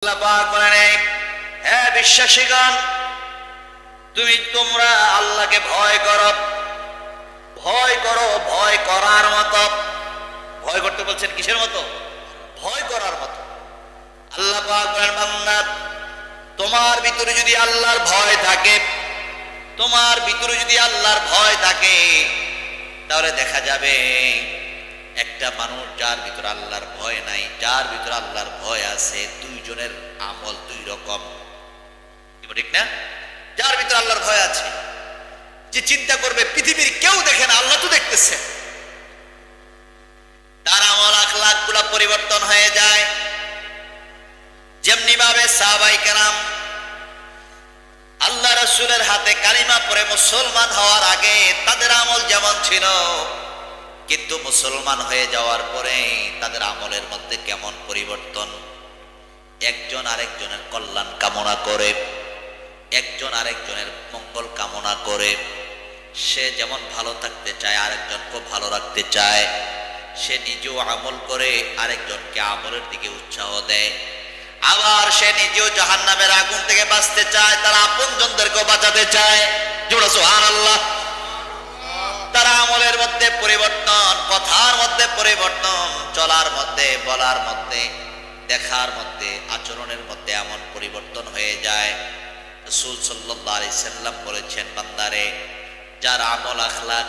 আল্লাহ পাক বলেন, হে বিশ্বাসীগণ, তোমরা আল্লাহকে ভয় করো, ভয় করো ভয় করার মতো। ভয় করতে বলছেন কিসের মতো? ভয় করার মতো। আল্লাহ পাক বলেন, বান্দা তোমার ভিতরে যদি আল্লাহর ভয় থাকে, তোমার ভিতরে যদি আল্লাহর ভয় থাকে, তাহলে দেখা যাবে একটা মানুষ যার ভিতরে আল্লাহর ভয় নাই, যার ভিতরে আল্লাহর ভয় আছে, দুইজনের আমল দুই রকম। ঠিক না? যার ভিতরে আল্লাহর ভয় আছে, যে চিন্তা করবে পৃথিবীর কেউ দেখে না, আল্লাহ তো দেখতেছে, তার আমল আখলাক গুলা পরিবর্তন হয়ে যায়। যেমনি ভাবে সাহাবায়ে কেরাম আল্লাহ রাসূলের হাতে কালিমা পড়ে মুসলমান হওয়ার আগে তাদের আমল যেমন ছিল, কিন্তু মুসলমান হয়ে যাওয়ার পরে তাদের আমলের মধ্যে কেমন পরিবর্তন। একজন আরেকজনের কল্যাণ কামনা করে, একজন আরেকজনের মঙ্গল কামনা করে। সে যেমন ভালো থাকতে চায়, আরেকজনকে ভালো রাখতে চায়। সে নিজেও আমল করে আরেকজনকে আমলের দিকে উৎসাহ দেয়। আবার সে নিজেও জাহান্নামের আগুন থেকে বাঁচতে চায়, তার আপনজনদেরকে বাঁচাতে চায়। সুবহানাল্লাহ। তারা আমলের মধ্যে পরিবর্তন, কথার মধ্যে পরিবর্তন, চলার মধ্যে, বলার মধ্যে, দেখার মধ্যে, আচরণের মধ্যে এমন পরিবর্তন হয়ে যায়। রাসূল সাল্লাল্লাহু আলাইহি সাল্লাম বলেছেন, বান্দারে যার আমল আখলাক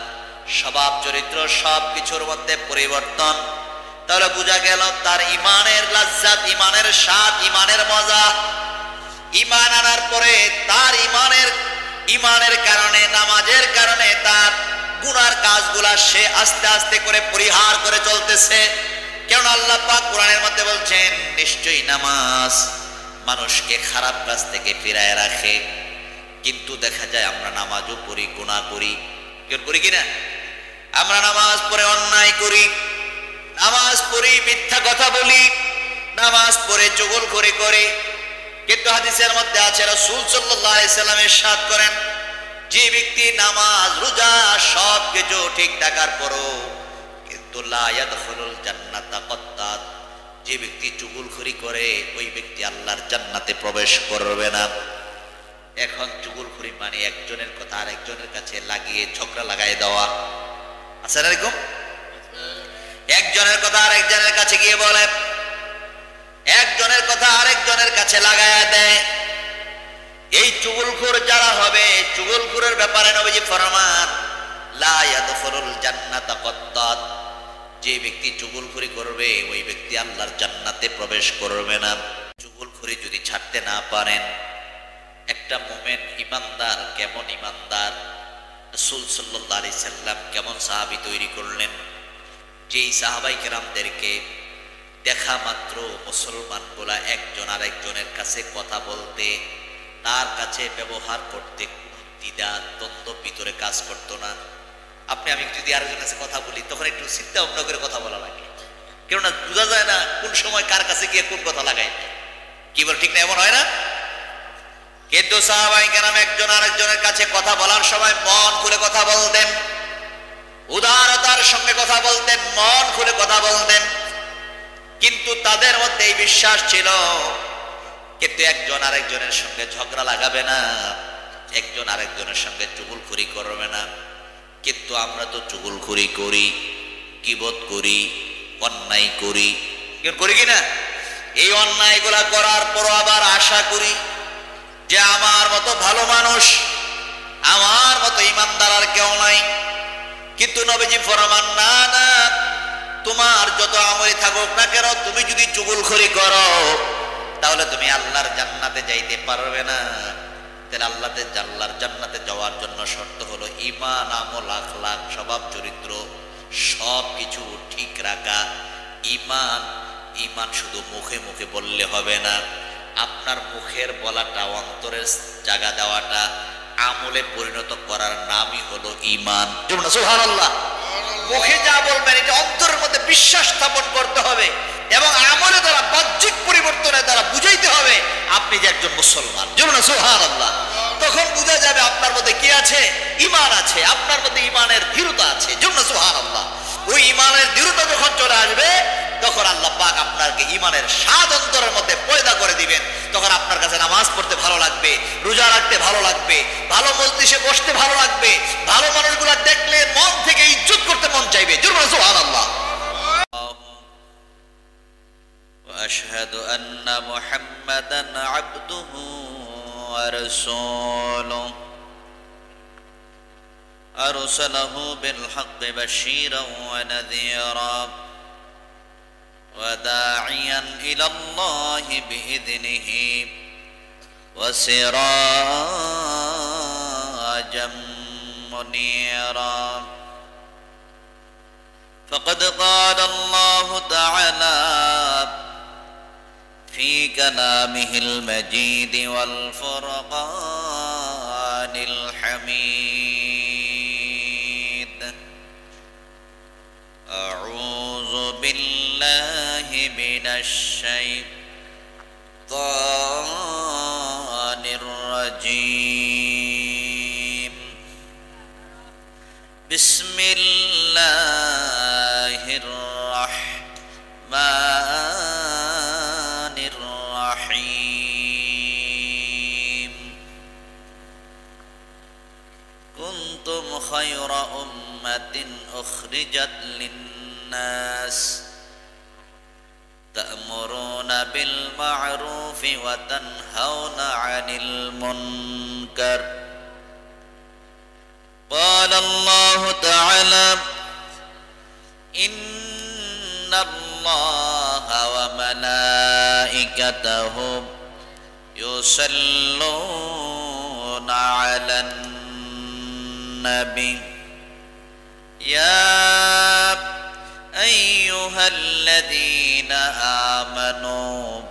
স্বভাব চরিত্র সব কিছুর মধ্যে পরিবর্তন, তাহলে বোঝা গেল তার ইমানের লাজ্জাত, ইমানের স্বাদ, ইমানের মজা। ইমান আনার পরে তার ইমানের কারণে, নামাজের কারণে তার গুনার কাজগুলা সে আস্তে আস্তে করে পরিহার করে চলতেছে। কেন আল্লাহ পাক কোরআনের মধ্যে বলছেন, নিশ্চয়ই নামাজ মানুষকে খারাপ কাজ থেকে ফিরায় রাখে। কিন্তু দেখা যায় আমরা নামাজও পড়ি, গুনাহ করি। কেন করি কিনা? আমরা নামাজ পড়ে অন্যায় করি, নামাজ পড়ি মিথ্যা কথা বলি, নামাজ পড়ে চুগলখড়ি করি। কিন্তু হাদিসের মধ্যে আছে, রাসূল সাল্লাল্লাহু আলাইহি সাল্লাম ইরশাদ করেন, যে ব্যক্তি নামাজ রোজা সব কিছু ঠিক থাকার পরও কিন্তু লা ইয়াদখুলুল জান্নাতা কাত্তাত, যে ব্যক্তি চুগলখড়ি করে ওই ব্যক্তি আল্লাহর জান্নাতে প্রবেশ করবে না। এখন চুগলখড়ি মানে একজনের কথা আরেকজনের কাছে লাগিয়ে ঝগড়া লাগাই দেওয়া। আসসালামু আলাইকুম। একজনের কথা আরেকজনের কাছে গিয়ে বলে, একজনের কথা আরেকজনের কাছে লাগায়া দেয়। এই চুগলখোর যারা হবে, চুগলখোরের ব্যাপারে নবীজি ফরমান, লা ইয়াদখুলুল জান্নাতা কাত্তাত, যে ব্যক্তি চুগলখড়ি করবে ওই ব্যক্তি আল্লাহর জান্নাতে প্রবেশ করবে না। চুগলখড়ি যদি ছাড়তে না পারেন, একটা মুমিন ইমানদার কেমন ইমানদার, রাসূল সাল্লাল্লাহু আলাইহি সাল্লাম কেমন সাহাবী তৈরি করলেন, যেই সাহাবায়ে কেরামদেরকে দেখা মাত্র মুসলমানগুলা একজন আরেকজনের কাছে কথা বলতে, তার কাছে ব্যবহার করতে দ্বিধা দ্বন্দ্ব ভিতরে কাজ করতো না। আমি যদি আরেকজনের কাছে কথা বলি, তখন একটু চিন্তা ভাবনা করে কথা বলা লাগে, কেননা বোঝা যায় না কোন সময় কার কাছে গিয়ে কোন কথা লাগায়। কি বল, ঠিক না? এমন হয় না? কিন্তু সাহাবায়ে কেরাম একজন আরেকজনের কাছে কথা বলার সময় মন খুলে কথা বলতেন, উদারতার সঙ্গে কথা বলতেন, মন খুলে কথা বলতেন। কিন্তু তাদের মধ্যে এই বিশ্বাস ছিল, কিন্তু একজন আরেকজনের সঙ্গে ঝগড়া লাগাবে না, একজন আরেকজনের সঙ্গে চুগলখড়ি করবে না। কিন্তু আমরা তো চুগলখড়ি করি, গীবত করি, অন্যায় করি। করি কিনা? এই অন্যায়গুলা করার পর আবার আশা করি যে আমার মতো ভালো মানুষ, আমার মতো ইমানদার আর কেউ নাই। কিন্তু নবীজি ফরমান, না না, তোমার যত আমলি থাকুক না কেন, তুমি যদি চুগলখড়ি করো তাহলে তুমি আল্লাহর জান্নাতে যাইতে পারবে না। তাহলে আল্লাহর জান্নাতে যাওয়ার জন্য শর্ত হলো ঈমান, আমল, আখলাক, স্বভাব চরিত্র সব কিছু ঠিক রাখা। ঈমান শুধু মুখে মুখে বললে হবে না, আপনার মুখের বলাটা, অন্তরের জায়গা দেওয়াটা আমলে পরিণত করার নামই হলো ঈমান। সুবহানাল্লাহ। মুখে যা বলবেন এটা অন্তরের মধ্যে বিশ্বাস স্থাপন করতে হবে এবং আমলে দ্বারা, বাহ্যিক পরিবর্তনের দ্বারা বুঝাইতে হবে আপনি যে একজন মুসলমান। সুবহানাল্লাহ। তখন বোঝা যাবে আপনার মধ্যে কি আছে? ঈমান আছে, আপনার মধ্যে ঈমানের দৃঢ়তা আছে। সুবহানাল্লাহ। ওই ঈমানের দৃঢ়তা যখন চলে আসবে, তখন আল্লাহ পাক আপনাকে ঈমানের স্বাদ অন্তরের মধ্যে পয়দা করে দিবেন। তখন আপনার কাছে নামাজ পড়তে ভালো লাগবে, রোজা রাখতে ভালো লাগবে, ভালো মজলিসে বসতে ভালো লাগবে, ভালো মানুষগুলো দেখলে মন থেকে ইজ্জত করতে মন চাইবে। জোরে সুবহানাল্লাহ। وأشهد أن محمدا عبده ورسوله أرسله بالحق بشيرا ونذيرا وداعيا إلى الله بإذنه وسراجا منيرا فقد قال الله تعالى في كلامه المجيد والفرقان الحميد أعوذ بالله من الشيطان الرجيم بسم الله الرحمن الرحيم كنتم خير أمة أخرجت للناس تأمرون بالمعروف وتنهون عن المنكر قال الله تعالى إن الله وملائكته يصلون على النبي يا أيها الذين آمنوا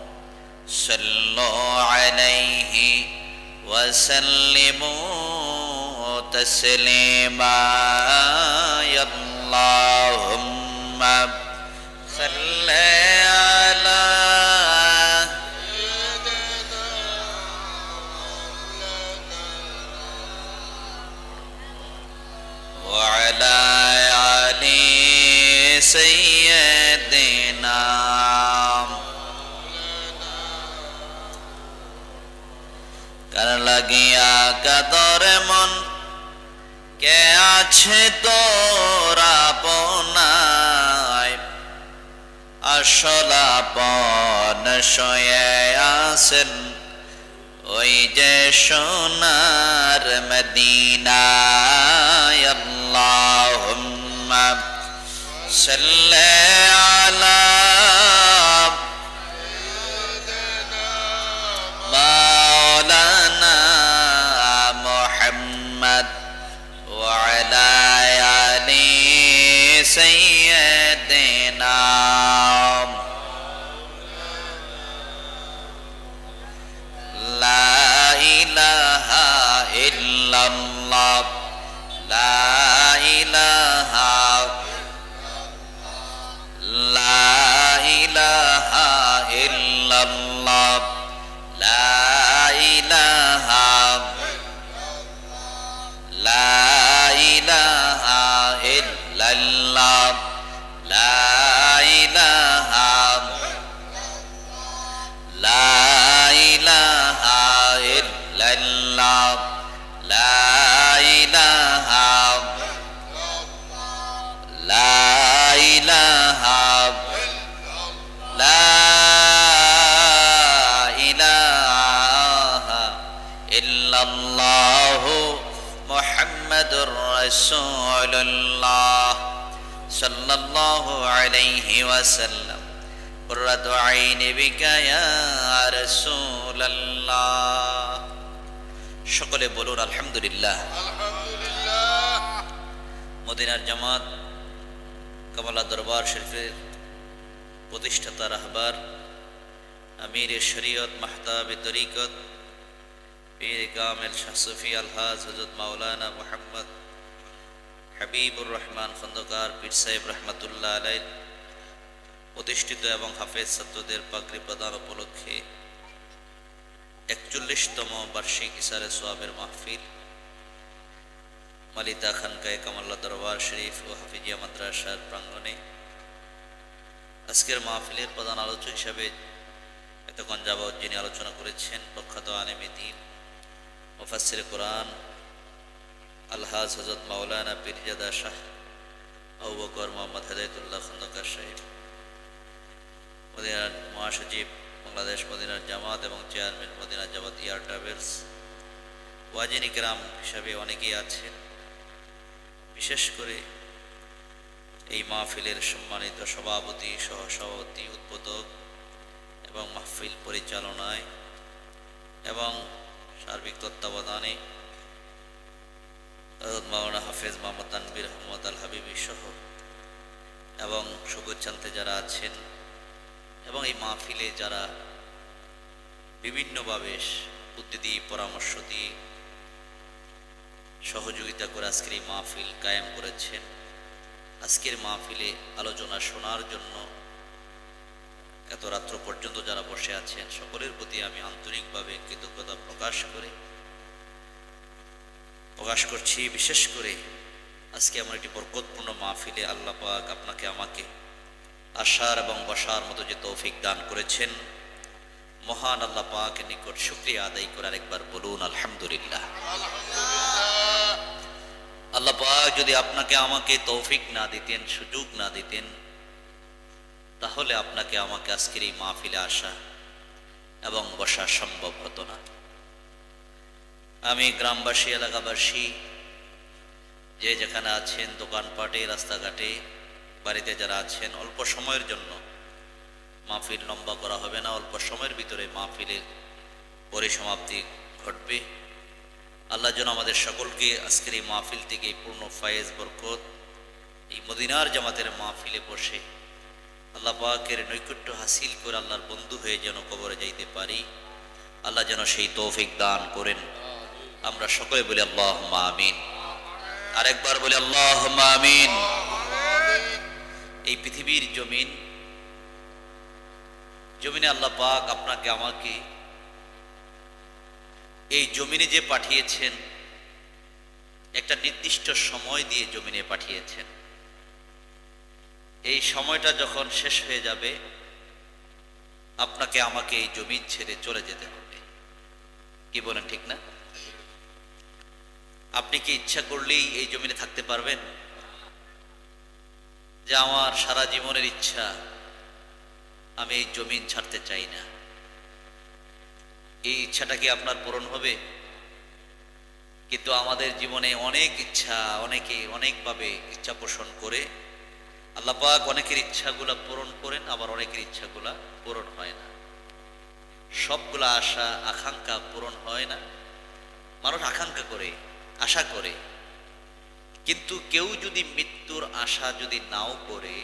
صلوا عليه وسلموا تسليما يا اللهم صل على وعلى آل سيدنا কার লাগিয়া কাদর মন কে আছে তোর আপনায় আসল আপন শয়ে আসেন ওই যে সোনার মদিনায় আল্লাহুম্মা সাল্লি আলা মাওলানা মুহাম্মদ ওয়া আলা আলি সাইয়্যিদিনা লা ইলাহা ইল্লাল্লাহ লা ইলাহা লা ইলাহা ইল্লাল্লাহ লা ইলাহা লা ইলাহা ইল্লাল্লাহ লা ইলাহা লা ইলাহা ইল্লাল্লাহ লা ইলাহা লা ইলাহা লা ইলাহা ইল্লাল্লাহ মুহাম্মাদুর রাসূলুল্লাহ সাল্লাল্লাহু আলাইহি ওয়াসাল্লাম কুররাতু আইনি বিকা ইয়া রাসূলুল্লাহ। সকলে বলুন আলহামদুলিল্লাহ। আলহামদুলিল্লাহ। মদিনার জামাত কামালা দরবার শরীফের প্রতিষ্ঠাতা রাহবার আমির শরীয়ত মাহতাব তরিকত পীর কামেল শাহ সুফি আলহাজ হযরত মাওলানা মুহাম্মদ হাবিবুর রহমান খন্দকার পীর সাহেব রহমাতুল্লাহ আলাইহি প্রতিষ্ঠিত এবং হাফেজ ছাত্রদের পাগড়ি প্রদান উপলক্ষে 41তম বার্ষিক ইসারে সোয়াবের মাহফিল মালিতা খানকায়ে কামাল্লা দরবার শরীফ ও হাফিজিয়া মাদ্রাসার প্রাঙ্গণে আজকের মাহফিলের প্রধান আলোচক হিসাবে এতক্ষণ যাবৎ যিনি আলোচনা করেছেন প্রখ্যাত আলেম দ্বীন মুফাসসির কোরআন আলহাজ হযরত মাওলানা পীরজাদা শাহ আবু বকর মোহাম্মদ হেদায়েতুল্লাহ খন্দকার সাহেব, মদিনার মহাসচিব বাংলাদেশ মদিনার জামাত এবং চেয়ারম্যান মদিনার জামাত এয়ার ট্রাভেলস, ওয়াজিন ইকরাম হিসাবে অনেকেই আছেন। বিশেষ করে এই মাহফিলের সম্মানিত সভাপতি, সহসভাপতি, উদ্বোধক এবং মাহফিল পরিচালনায় এবং সার্বিক তত্ত্বাবধানে মাওলানা হাফেজ মোহাম্মদ তানভীর আহমদ আল হাবিবি সহ এবং শুভেচ্ছান্তে যারা আছেন এবং এই মাহফিলে যারা বিভিন্নভাবে বুদ্ধি দিয়ে, পরামর্শ দিয়ে, সহযোগিতা করে আজকের এই মাহফিল কায়েম করেছেন, আজকের মাহফিলে আলোচনা শোনার জন্য এত রাত্র পর্যন্ত যারা বসে আছেন, সকলের প্রতি আমি আন্তরিকভাবে কৃতজ্ঞতা প্রকাশ করছি। বিশেষ করে আজকে আমার একটি বরকতপূর্ণ মাহফিলে আল্লাহ পাক আপনাকে আমাকে আসার এবং বসার মতো যে তৌফিক দান করেছেন, মহান আল্লাহ পাকের নিকট শুকরিয়া আদায় করে আরেকবার বলুন আলহামদুলিল্লাহ। আল্লাহ পাক যদি আপনাকে আমাকে তৌফিক না দিতেন, সুযোগ না দিতেন, তাহলে আপনাকে আমাকে আজকের এই মাহফিলে আসা এবং বসা সম্ভব হতো না। আমি গ্রামবাসী, এলাকাবাসী যে যেখানে আছেন, দোকানপাটে, রাস্তাঘাটে, বাড়িতে যারা আছেন, অল্প সময়ের জন্য মাহফিল লম্বা করা হবে না, অল্প সময়ের ভিতরে মাহফিলের পরিসমাপ্তি ঘটবে। আল্লাহ যেন আমাদের সকলকে আজকের এই মাহফিল থেকে পূর্ণ ফায়েজ বরকত, এই মদিনার জামাতের মাহফিলে বসে আল্লাহ পাকের নৈকট্য হাসিল করে আল্লাহর বন্ধু হয়ে যেন কবরে যাইতে পারি, আল্লাহ যেন সেই তৌফিক দান করেন। আমরা সকলে বলি আল্লাহুম্মা আমিন। আরেকবার বলি আল্লাহুম্মা আমিন। এই পৃথিবীর জমিনে আল্লাহ পাক আপনাকে আমাকে এই জমিনে যে পাঠিয়েছেন, একটা নির্দিষ্ট সময় দিয়ে জমিনে পাঠিয়েছেন। এই সময়টা যখন শেষ হয়ে যাবে, আপনাকে আমাকে এই জমিন ছেড়ে চলে যেতে হবে। কি বলেন, ঠিক না? আপনি কি ইচ্ছা করলেই এই জমিনে থাকতে পারবেন? যে আমার সারা জীবনের ইচ্ছা, আমি এই জমিন ছাড়তে চাই না, এই ইচ্ছাটা কি আপনার পূরণ হবে? কিন্তু আমাদের জীবনে অনেক ইচ্ছা, অনেকে অনেকভাবে ইচ্ছা পোষণ করে। আল্লাহ পাক অনেকের ইচ্ছাগুলা পূরণ করেন, আবার অনেকের ইচ্ছাগুলা পূরণ হয় না। সবগুলা আশা আকাঙ্ক্ষা পূরণ হয় না। মানুষ আকাঙ্ক্ষা করে, আশা করে, কিন্তু কেউ যদি মৃত্যুর আশা যদি নাও করে,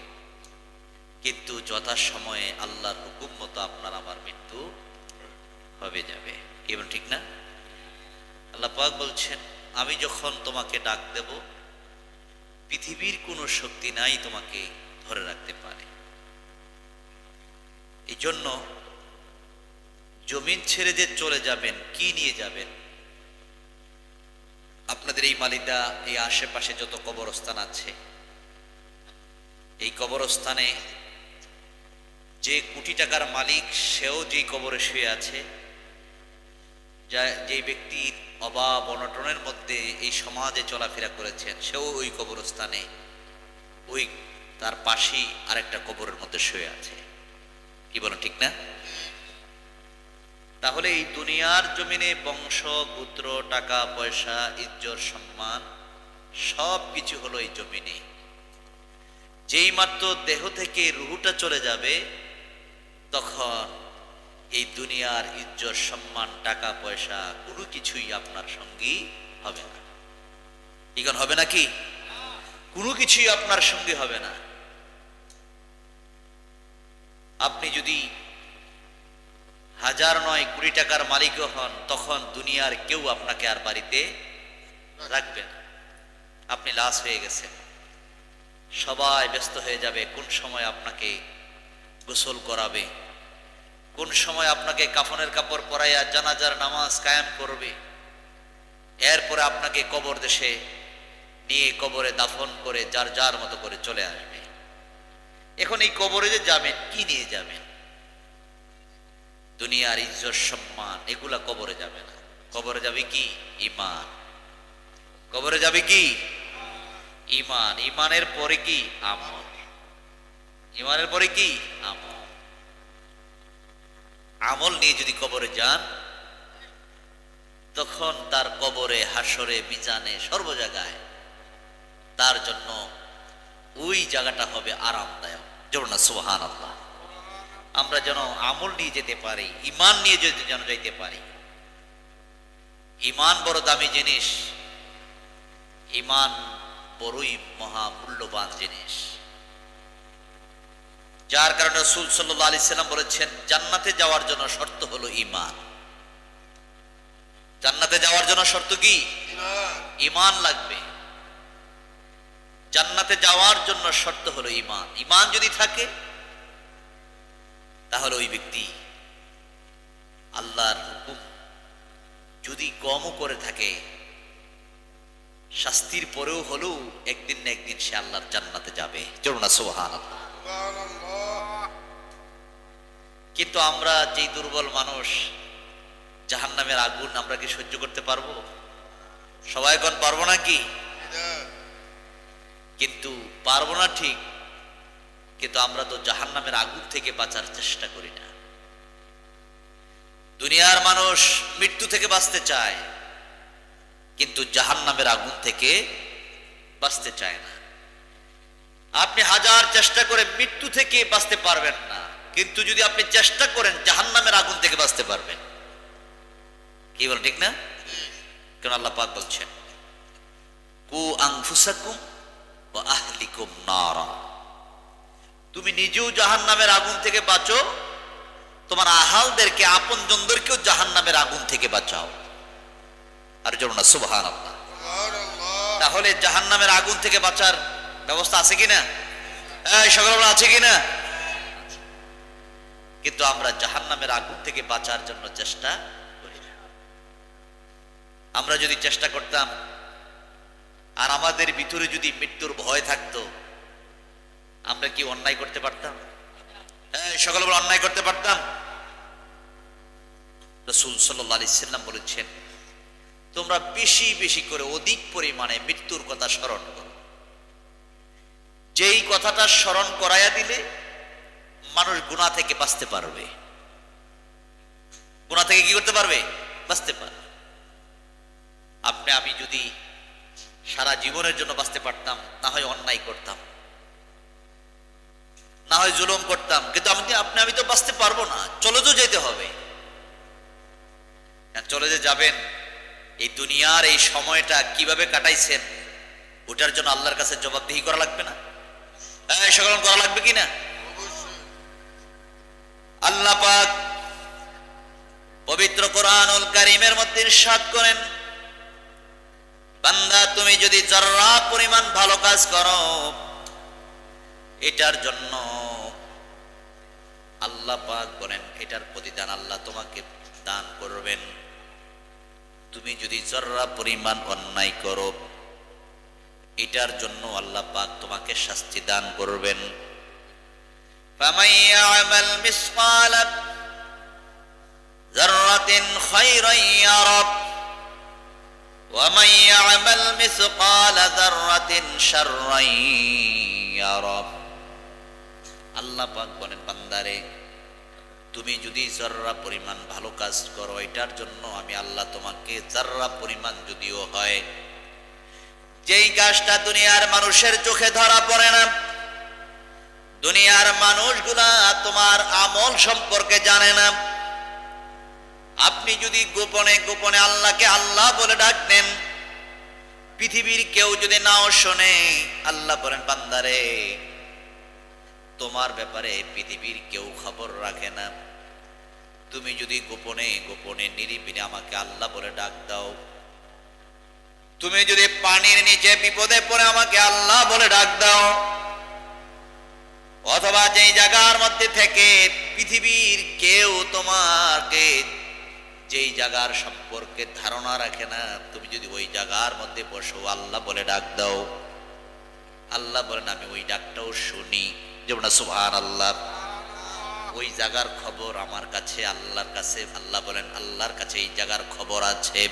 কিন্তু যথাসময়ে আল্লাহর হুকুম মতো আপনার আমার মৃত্যু হবে যাবে। এবং ঠিক না? আল্লাহ পাক বলছেন, আমি যখন তোমাকে ডাক দেব, পৃথিবীর কোনো শক্তি নাই তোমাকে ধরে রাখতে পারে। এই জন্য জমিন ছেড়ে যে চলে যাবেন, কি নিয়ে যাবেন? আপনাদের এই মালিদা, এই আশেপাশে যত কবরস্থান আছে, এই কবরস্থানে যে কোটি টাকার মালিক, সেও যেই কবরে শুয়ে আছে, যে ব্যক্তির অভাব অনটনের মধ্যে এই সমাজে চলাফেরা করেছেন, সেও ওই কবরস্থানে, ওই তার পাশেই আরেকটা কবরের মধ্যে শুয়ে আছে। কি বলেন, ঠিক না? তাহলে এই দুনিয়ার জমিনে বংশ, গোত্র, টাকা পয়সা, ইজ্জত, সম্মান সব কিছু হলো এই জমিনে। যেই মাত্র দেহ থেকে রুহুটা চলে যাবে, তখন এই দুনিয়ার ইজ্জত, সম্মান, টাকা পয়সা কোনো কিছুই আপনার সঙ্গী হবে না। এখন হবে নাকি? কোনো কিছুই আপনার সঙ্গী হবে না। আপনি যদি হাজার নয় কোটি টাকার মালিকও হন, তখন দুনিয়ার কেউ আপনাকে আর বাড়িতে রাখবে না। আপনি লাশ হয়ে গেছেন, সবাই ব্যস্ত হয়ে যাবে কোন সময় আপনাকে গোসল করাবে, কোন সময় আপনাকে কাফনের কাপড় পরাইয়া জানাজার নামাজ কায়েম করবে, এরপরে আপনাকে কবর দেশে নিয়ে কবরে দাফন করে যার যার মতো করে চলে আসবে। এখন এই কবরে যে যাবেন, কি নিয়ে যাবেন? দুনিয়ার ইজ্জত সম্মান এগুলা কবরে যাবে না। কবরে যাবে কি? ঈমান। কবরে যাবে কি? ঈমান। ঈমানের পরে কি? আমল। ঈমানের পরে কি? আমল। আমল নিয়ে যদি কবরে যান, তখন তার কবরে, হাসরে, মিজানে, সর্ব জায়গায় তার জন্য ওই জায়গাটা হবে আরামদায়ক। জোর না সুবহানাল্লাহ। আমরা যেন আমল নিয়ে যেতে পারি, ঈমান নিয়ে যেন যাইতে পারি। ঈমান বড় দামি জিনিস, ঈমান বড়ই মহামূল্যবান জিনিস, যার কারণে রাসূল সাল্লাল্লাহু আলাইহি সাল্লাম বলেছেন, জান্নাতে যাওয়ার জন্য শর্ত হলো ঈমান। জান্নাতে যাওয়ার জন্য শর্ত কি? ঈমান লাগবে। জান্নাতে যাওয়ার জন্য শর্ত হলো ঈমান। ঈমান যদি থাকে, তাহলে ওই ব্যক্তি আল্লাহর হুকুম যদি কমও করে থাকে, শাস্তির পরেও হলেও একদিন না একদিন সে আল্লাহর জান্নাতে যাবে। চলুন না সুবহানাল্লাহ। কিন্তু আমরা যেই দুর্বল মানুষ, জাহান্নামের আগুন আমরা কি সহ্য করতে পারবো? সবাই কোন পারবো নাকি? কিন্তু পারবো না ঠিক, কিন্তু আমরা তো জাহান্নামের আগুন থেকে বাঁচার চেষ্টা করি না। দুনিয়ার মানুষ মৃত্যু থেকে বাঁচতে চায়, কিন্তু জাহান্নামের আগুন থেকে বাঁচতে চায় না। আপনি হাজার চেষ্টা করে মৃত্যু থেকে বাঁচতে পারবেন না, কিন্তু যদি আপনি চেষ্টা করেন জাহান্নামের আগুন থেকে বাঁচতে পারবেন। কি বল ঠিক না? কেন আল্লাহ পাক বলছেন, কু আনফুসাকুম ওয়া আহলিকুম নারা। তুমি নিজেও জাহান্নামের আগুন থেকে বাঁচো, তোমার আহালদেরকে, আপনজনদেরকেও জাহান্নামের আগুন থেকে বাঁচাও। আর জন্য না সুবহানাল্লাহ। তাহলে জাহান্নামের আগুন থেকে বাঁচার ব্যবস্থা আছে কিনা? সকলে আছে কিনা? কিন্তু আমরা জাহান্নামের আগুন থেকে বাঁচার জন্য চেষ্টা করি না। আমরা যদি চেষ্টা করতাম, আর আমাদের ভিতরে যদি মৃত্যুর ভয় থাকতো, আমরা কি অন্যায় করতে পারতাম? সকলে বলে অন্যায় করতে পারতাম? রাসূল সাল্লাল্লাহু আলাইহি সাল্লাম বলেছেন, তোমরা বেশি বেশি করে অধিক পরিমাণে মৃত্যুর কথা স্মরণ করো। যেই কথাটা স্মরণ করাইয়া দিলে মানুষ গুনাহ থেকে বাঁচতে পারবে। গুনাহ থেকে কি করতে পারবে? বাঁচতে পারবে। আপনি আমি যদি সারা জীবনের জন্য বাঁচতে পারতাম, না হয় অন্যায় করতাম, না হয় জুলুম করতাম, কিন্তু আপনি আমি তো বাঁচতে পারবো না। চলে তো যেতে হবে। চলে যে যাবেন, এই দুনিয়ার এই সময়টা কিভাবে কাটাইছেন, ওটার জন্য আল্লাহর কাছে জবাবদিহি করা লাগবে না? সকল করা লাগবে কিনা? আল্লাহ পাক পবিত্র কোরআনুল কারীমের মধ্যে ইরশাদ করেন, বান্দা তুমি যদি যারা পরিমাণ ভালো কাজ করো, এটার জন্য আল্লাহ পাক বলেন এটার প্রতিদান আল্লাহ তোমাকে দান করবেন। তুমি যদি যারা পরিমাণ অন্যায় করো, এটার জন্য আল্লাহ পাক তোমাকে শাস্তি দান করবেন। ফামান ইয়ামাল মিসকালা যাররাতিন খায়রান ইয়ারা ওয়া মান ইয়ামাল মিসকালা যাররাতিন শাররান ইয়ারা। আল্লাহ পাক বলেন, বান্দারে তুমি যদি যারা পরিমাণ ভালো কাজ করো, এটার জন্য আমি আল্লাহ তোমাকে যারা পরিমাণ যদিও হয়, যেই কাজটা দুনিয়ার মানুষের চোখে ধরা পড়ে না, দুনিয়ার মানুষগুলা তোমার আমল সম্পর্কে জানে না, আপনি যদি গোপনে গোপনে আল্লাহকে আল্লাহ বলে ডাকতেন, পৃথিবীর কেউ যদি নাও শোনে, আল্লাহ বলেন বান্দারে তোমার ব্যাপারে পৃথিবীর কেউ খবর রাখে না, তুমি যদি গোপনে গোপনে নিরিবিলি আমাকে আল্লাহ বলে ডাক দাও, তুমি যদি পানির নিচে বিপদে পড়ে আমাকে আল্লাহ বলে ডাক দাও, অথবা যেই জায়গার মধ্যে থেকে পৃথিবীর কেউ তোমাকে যেই জায়গার সম্পর্কে ধারণা রাখে না, তুমি যদি ওই জায়গার মধ্যে বসো আল্লাহ বলে ডাক দাও, আল্লাহ বলেন আমি ওই ডাকটাও শুনি, যেমন সুবহানাল্লাহ। ওই জায়গার খবর আমার কাছে, আল্লাহর কাছে। আল্লাহ বলেন আল্লাহর কাছে এই জায়গার খবর আছে।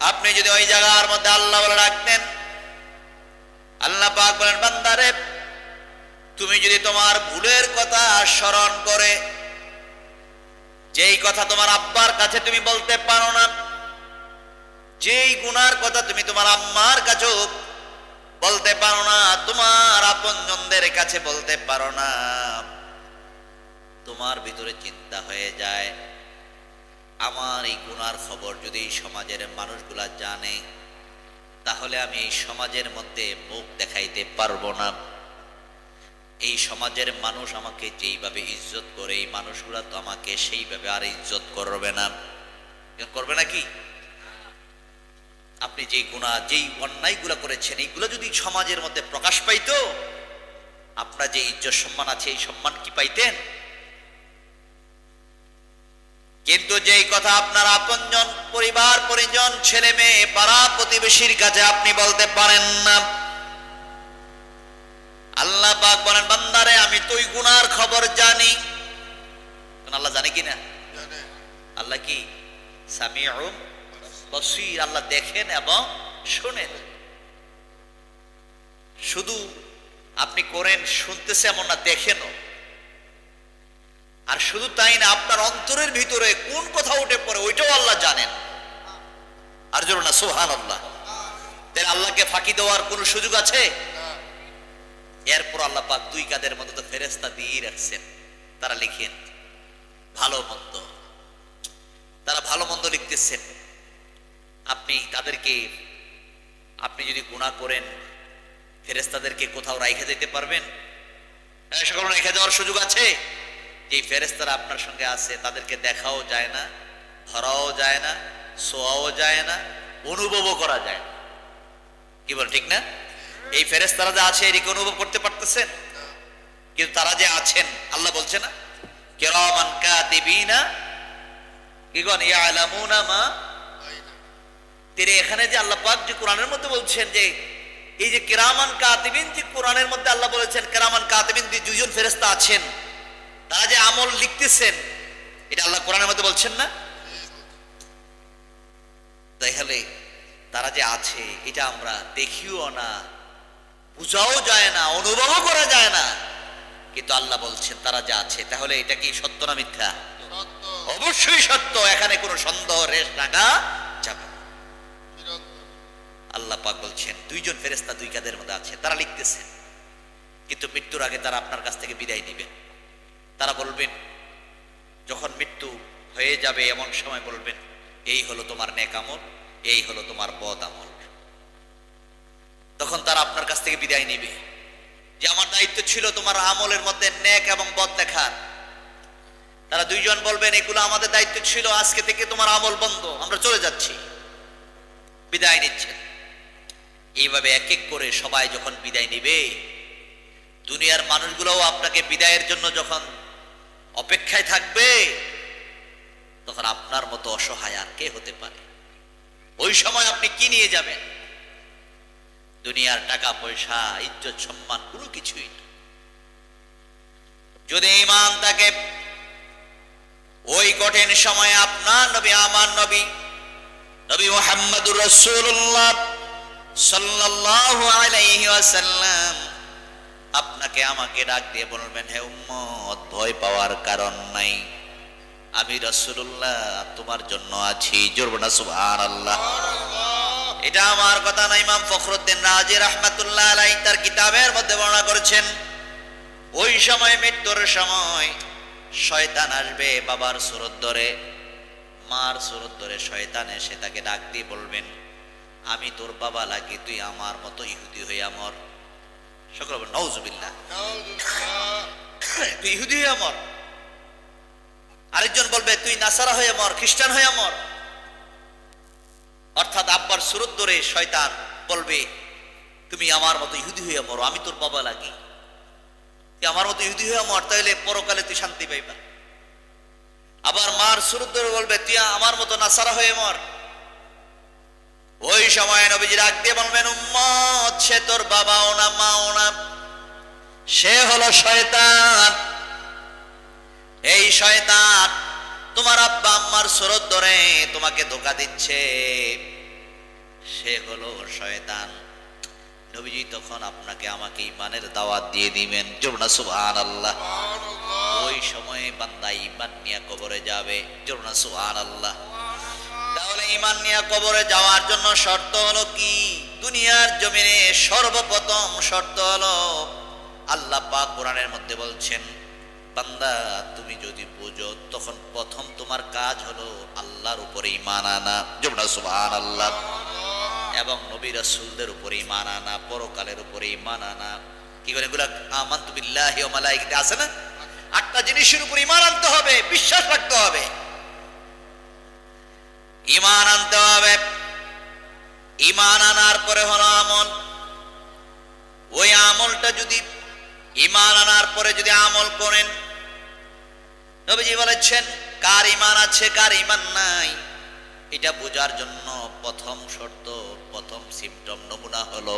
আপনি যদি ওই জায়গার মধ্যে আল্লাহ বলে রাখতেন, আল্লাহ পাক বলেন বান্দারে তুমি যদি তোমার ভুলের কথা স্মরণ করে, যেই কথা তোমার আব্বার কাছে তুমি বলতে পারো না, যেই গুনার কথা তুমি তোমার আম্মার কাছেও বলতে পারো না, তোমার আপনজনদের কাছে বলতে পারো না, তোমার ভিতরে চিন্তা হয়ে যায় আমার এই গুনার খবর যদি এই সমাজের মানুষগুলা জানে, তাহলে আমি এই সমাজের মধ্যে মুখ দেখাইতে পারবো না। এই সমাজের মানুষ আমাকে যেইভাবে ইজ্জত করে, এই মানুষগুলা তো আমাকে সেইভাবে আর ইজ্জত করবে না। করবে না কি? আপনি যেই গুনাহ, যেই অন্যায়গুলা করেছেন, এইগুলো যদি সমাজের মধ্যে প্রকাশ পাইতো, আপনার যে ইজ্জত সম্মান আছে এই সম্মান কি পাইতেন? কিন্তু যেই কথা আপনার আপনজন, পরিবার পরিজন, ছেলে মেয়ে, পাড়া প্রতিবেশীর কাছে আপনি বলতে পারেন না, আল্লাহ পাক বলেন বান্দারে আমি তো ওই গুনার খবর জানি। আল্লাহ জানে কিনা? আল্লাহ কি সামিউন বসীর, আল্লাহ দেখেন এবং শোনেন। শুধু আপনি করেন শুনতেছে এমন না, দেখেনও। আর শুধু তাই না, আপনার অন্তরের ভিতরে কোন কথা উঠে পড়ে ওইটাও আল্লাহ জানেন। আর জোর না সুবহানাল্লাহ। তাই আল্লাহকে ফাঁকি দেওয়ার কোন সুযোগ আছে? এরপর আল্লাহ পাক দুই কাদের মধ্যে তো ফেরেশতা দিয়ে রাখছেন, তারা লিখেন ভালো মন্দ। তারা ভালো মন্দ লিখতেছেন। আপনি তাদেরকে, আপনি যদি গুনাহ করেন ফেরেশতাদেরকে কোথাও রাইখে যেতে পারবেন? সকল রেখে যাওয়ার সুযোগ আছে? যে ফেরেশতারা আপনার সঙ্গে আছে তাদেরকে দেখাও যায় না, ধরাও যায় না, ছোঁয়াও যায় না, অনুভবও করা যায় না। কি বল ঠিক না? এই ফেরেশতারা যে আছে এদিকে অনুভব করতে পারতেছেন, কিন্তু তারা যে আছেন আল্লাহ বলছে না কিরামান কাতিবিনা কি গন ইয়ালামুনা মা। তিনি এখানে যে আল্লাহ পাক যে কোরআনের মধ্যে বলছেন যে এই যে কিরামান কাতিবিন, যে কোরআনের মধ্যে আল্লাহ বলেছেন কিরামান কাতিবিন যে দুইজন ফেরেশতা আছেন, তারা যে আমল লিখতেছেন, এটা আল্লাহ কোরআনের মধ্যে বলছেন না? তাহলে তারা যে আছে এটা আমরা দেখিও না, বুঝাও যায় না, অনুভবও করা যায় না, কিন্তু আল্লাহ বলছেন তারা যে আছে। তাহলে এটা কি সত্য না মিথ্যা? অবশ্যই সত্য, এখানে কোনো সন্দেহ রেশ রাখা যাবে না। আল্লাহ পাক বলছেন দুইজন ফেরেশতা দুই কাদের মধ্যে আছে, তারা লিখতেছেন, কিন্তু মৃত্যুর আগে তারা আপনার কাছ থেকে বিদায় নেবেন। তারা বলবেন, যখন মৃত্যু হয়ে যাবে এমন সময় বলবেন এই হলো তোমার নেক আমল, এই হলো তোমার বদ আমল। তখন তারা আপনার কাছ থেকে বিদায় নিবে যে আমার দায়িত্ব ছিল তোমার আমলের মধ্যে নেক এবং বদ দেখার। তারা দুইজন বলবেন এগুলো আমাদের দায়িত্ব ছিল, আজকে থেকে তোমার আমল বন্ধ, আমরা চলে যাচ্ছি। বিদায় নিচ্ছেন। এইভাবে এক এক করে সবাই যখন বিদায় নিবে, দুনিয়ার মানুষগুলোও আপনাকে বিদায়ের জন্য যখন অপেক্ষায় থাকবে, তখন আপনার মতো অসহায় আর কে হতে পারে? ওই সময় আপনি কি নিয়ে যাবেন? দুনিয়ার টাকা পয়সা, ইজ্জত সম্মান কোনো কিছুই না। যদি ঈমান থাকে, ওই কঠিন সময়ে আপনার নবী, আমার নবী, নবী মুহাম্মদুর রাসূলুল্লাহ সাল্লাল্লাহু আলাইহি ওয়াসাল্লাম আপনাকে আমাকে ডাক দিয়ে বলবেন, হে উম্মত ভয় পাওয়ার কারণ নাই, আমি রাসূলুল্লাহ তোমার জন্য আছি। জোরে বলুন সুবহানাল্লাহ। এটা আমার কথা না, ইমাম ফখরুদ্দিন রাজি রাহমাতুল্লাহ আলাইহি তার কিতাবের মধ্যে বর্ণনা করেছেন। ওই সময় মৃত্যুর সময় শয়তান আসবে বাবার সুরত ধরে, মার সুরত ধরে শয়তান এসে তাকে ডাক দিয়ে বলবেন, আমি তোর বাবা লাগি, তুই আমার মতো ইহুদি হইয়া মর। সকল বলেন নাউজুবিল্লাহ। তুই ইহুদি হইয়া মর। আরেকজন বলবে তুই নাসারা হয়ে মর, খ্রিস্টান হয়ে মর। অর্থাৎ আব্বার সুরত ধরে শয়তান বলবে তুমি আমার মতো ইহুদি হইয়া মর, আমি তোর বাবা লাগি, তুই আমার মতো ইহুদি হইয়া মর, তাইলে পরকালে তুই শান্তি পাইবা। আবার মার সুরত ধরে বলবে তুই আমার মতো নাসারা হয়ে মর। ওই সময় নবীজি ডাক দিয়ে বলবেন, উম্মত সে তোর বাবাও না মাও না, সে হলো শয়তান। এই শয়তান তোমার আব্বা আম্মার সুরত ধরে তোমাকে ধোঁকা দিচ্ছে, সে হলো শয়তান। নবীজি তখন আপনাকে আমাকে ঈমানের দাওয়াত দিয়ে দিবেন, জোরে না সুবহানাল্লাহ। ওই সময়ে বান্দা ঈমান নিয়ে কবরে যাবে, জোরে না সুবহানাল্লাহ। তাহলে ঈমান নিয়ে কবরে যাওয়ার জন্য শর্ত হলো কি? দুনিয়ার জমিনে সর্বপ্রথম শর্ত হলো, আল্লাহ পাক কোরআনের মধ্যে বলছেন, বান্দা তুমি যদি বুঝো তখন প্রথম তোমার কাজ হলো আল্লাহর উপরে ঈমান আনা, জোরে না সুবহানাল্লাহ। এবং নবী রাসূলদের উপরে ঈমান আনা, পরকালের উপরে ঈমান আনা। কি করে এগুলা? আমানতু বিল্লাহি ওয়া মালাইকাতিহি আছে না? 8টা জিনিসের উপরে ঈমান আনতে হবে, বিশ্বাস রাখতে হবে, ঈমান আনতে হবে। ঈমান আনার পরে হলো আমল। ওই আমলটা যদি ঈমান আনার পরে যদি আমল করেন, নবীজি বলেছেন কার ঈমান আছে কার ঈমান নাই এটা বোঝার জন্য প্রথম শর্ত, প্রথম সিম্পটম, নমুনা হলো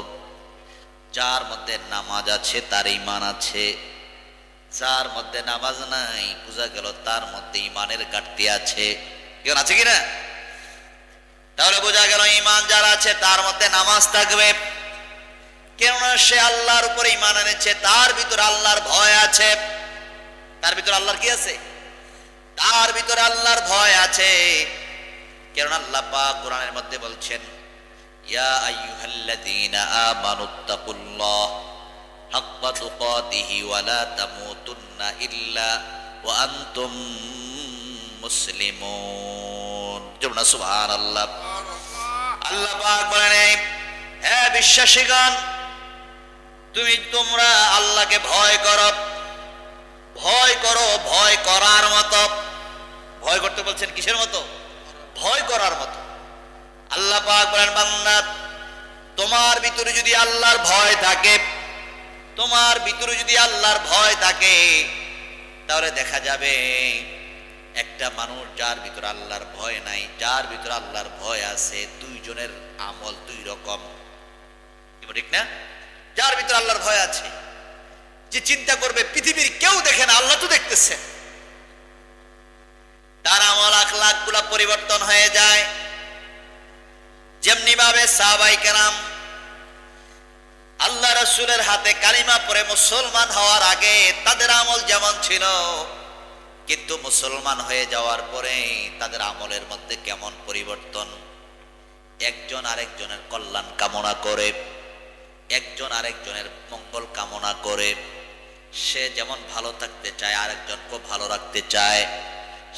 যার মধ্যে নামাজ আছে তার ঈমান আছে, যার মধ্যে নামাজ নাই বোঝা গেল তার মধ্যে ঈমানের ঘাটতি আছে। কেন আছে কিনা? তাহলে বোঝা গেল ঈমান যার আছে তার মধ্যে নামাজ থাকবে, কেননা সে আল্লাহর উপরে ঈমান এনেছে, তার ভিতরে আল্লাহর ভয় আছে। তার ভিতরে আল্লাহর কি আছে? তার ভিতরে আল্লাহর ভয় আছে। কেননা আল্লাহ পাক কোরআনের মধ্যে বলছেন, ইয়া আইয়ুহাল্লাযীনা আমানুত্তাকুল্লাহ হাক্কা তুকাতিহি ওয়া লা তামুতুন্না ইল্লা ওয়া আনতুম মুসলিমুন, জোরে না সুবহানাল্লাহ। আল্লাহ পাক বলেন, হে বিশ্বাসীগণ, তোমরা আল্লাহকে ভয় করো, ভয় করো, ভয় করার মতো। ভয় করতে বলছেন কিসের মতো? ভয় করার মতো। আল্লাহ পাক বলেন, বান্দা তোমার ভিতরে যদি আল্লাহর ভয় থাকে, তোমার ভিতরে যদি আল্লাহর ভয় থাকে, তাহলে দেখা যাবে একটা মানুষ যার ভিতরে আল্লাহর ভয় নাই, যার ভিতরে আল্লাহর ভয় আছে, দুইজনের আমল দুই রকম, ঠিক না? যার ভিতরে আল্লাহর ভয় আছে, যে চিন্তা করবে পৃথিবীর কেউ দেখে না, আল্লাহ তো দেখতেছে, তার আমল আখলাক গুলা পরিবর্তন হয়ে যায়। যেমনি ভাবে সাহাবায়ে কেরাম আল্লাহ রাসূলের হাতে কালিমা পড়ে মুসলমান হওয়ার আগে তাদের আমল যেমন ছিল, কিন্তু মুসলমান হয়ে যাওয়ার পরে তাদের আমলের মধ্যে কেমন পরিবর্তন। একজন আরেকজনের কল্যাণ কামনা করে, একজন আরেকজনের মঙ্গল কামনা করে। সে যেমন ভালো থাকতে চায়, আরেকজনকে ভালো রাখতে চায়।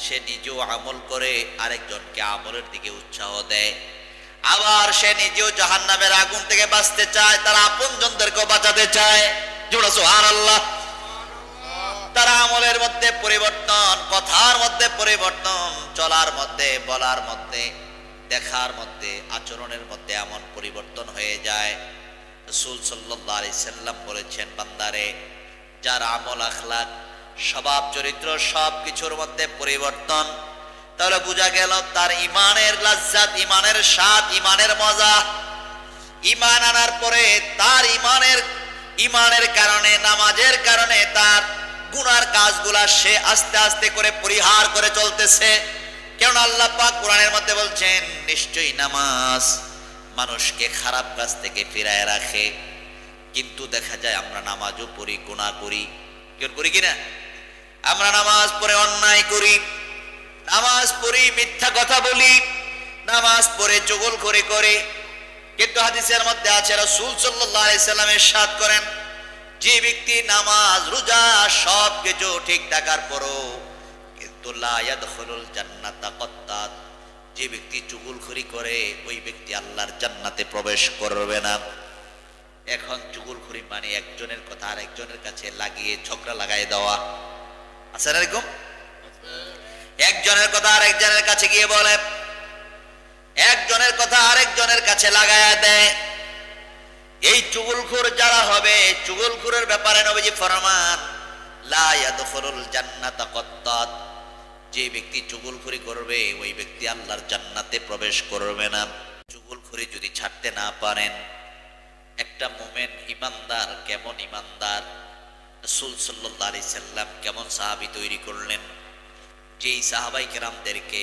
সে নিজেও আমল করে, আরেকজনকে আমলের দিকে উৎসাহ দেয়। আবার সে নিজেও জাহান্নামের আগুন থেকে বাঁচতে চায়, তার আপনজনদেরকেও বাঁচাতে চায়। জোরে সুবহানাল্লাহ। তার আমলের মধ্যে পরিবর্তন, কথার মধ্যে পরিবর্তন, চলার মধ্যে, বলার মধ্যে, দেখার মধ্যে, আচরণের মধ্যে এমন পরিবর্তন হয়ে যায়। রাসূল সাল্লাল্লাহু আলাইহি সাল্লাম বলেছেন, বান্দারে যার আমল আখলাক স্বভাব চরিত্র সব কিছুর মধ্যে পরিবর্তন, তাহলে বোঝা গেল তার ঈমানের লাজ্জাত, ঈমানের স্বাদ, ঈমানের মজা। ঈমান আনার পরে তার ঈমানের কারণে, নামাজের কারণে তার গুনার কাজগুলা সে আস্তে আস্তে করে পরিহার করে চলতেছে। কেন আল্লাহ পাক কোরআনের মধ্যে বলছেন, নিশ্চয়ই নামাজ মানুষকে খারাপ কাজ থেকে ফিরায় রাখে। কিন্তু দেখা যায় আমরা নামাজও পড়ি, গুনাহ করি। কেন করি কিনা? আমরা নামাজ পড়ে অন্যায় করি, নামাজ পড়ি মিথ্যা কথা বলি, নামাজ পড়ে চুগলখড়ি করি। কিন্তু হাদিসের মধ্যে আছে, রাসূল সাল্লাল্লাহু আলাইহি সাল্লাম ইরশাদ করেন, যে ব্যক্তি নামাজ রোজা সব কিছু ঠিক থাকার পরও কিন্তু লা ইয়াদখুলুল জান্নাতা কাত্তাত, যে ব্যক্তি চুগলখড়ি করে ওই ব্যক্তি আল্লাহর জান্নাতে প্রবেশ করবে না। এখন চুগলখড়ি মানে একজনের কথা আরেকজনের কাছে লাগিয়ে ঝগড়া লাগাই দেওয়া, আছে না এরকম? একজনের কথা আরেকজনের কাছে গিয়ে বলে, একজনের কথা আরেকজনের কাছে লাগায়া দেয়। এই চুগলখোর যারা হবে, চুগলখোরের ব্যাপারে নবীজি ফরমান, লা ইয়াদখুলুল জান্নাতা কাত্তাত, যে ব্যক্তি চুগলখড়ি করবে ওই ব্যক্তি আল্লাহর জান্নাতে প্রবেশ করবে না। চুগলখড়ি যদি ছাড়তে না পারেন, একটা মুমিন ইমানদার কেমন ইমানদার, রাসূল সাল্লাল্লাহু আলাইহি সাল্লাম কেমন সাহাবী তৈরি করলেন, যেই সাহাবাই কেরামদেরকে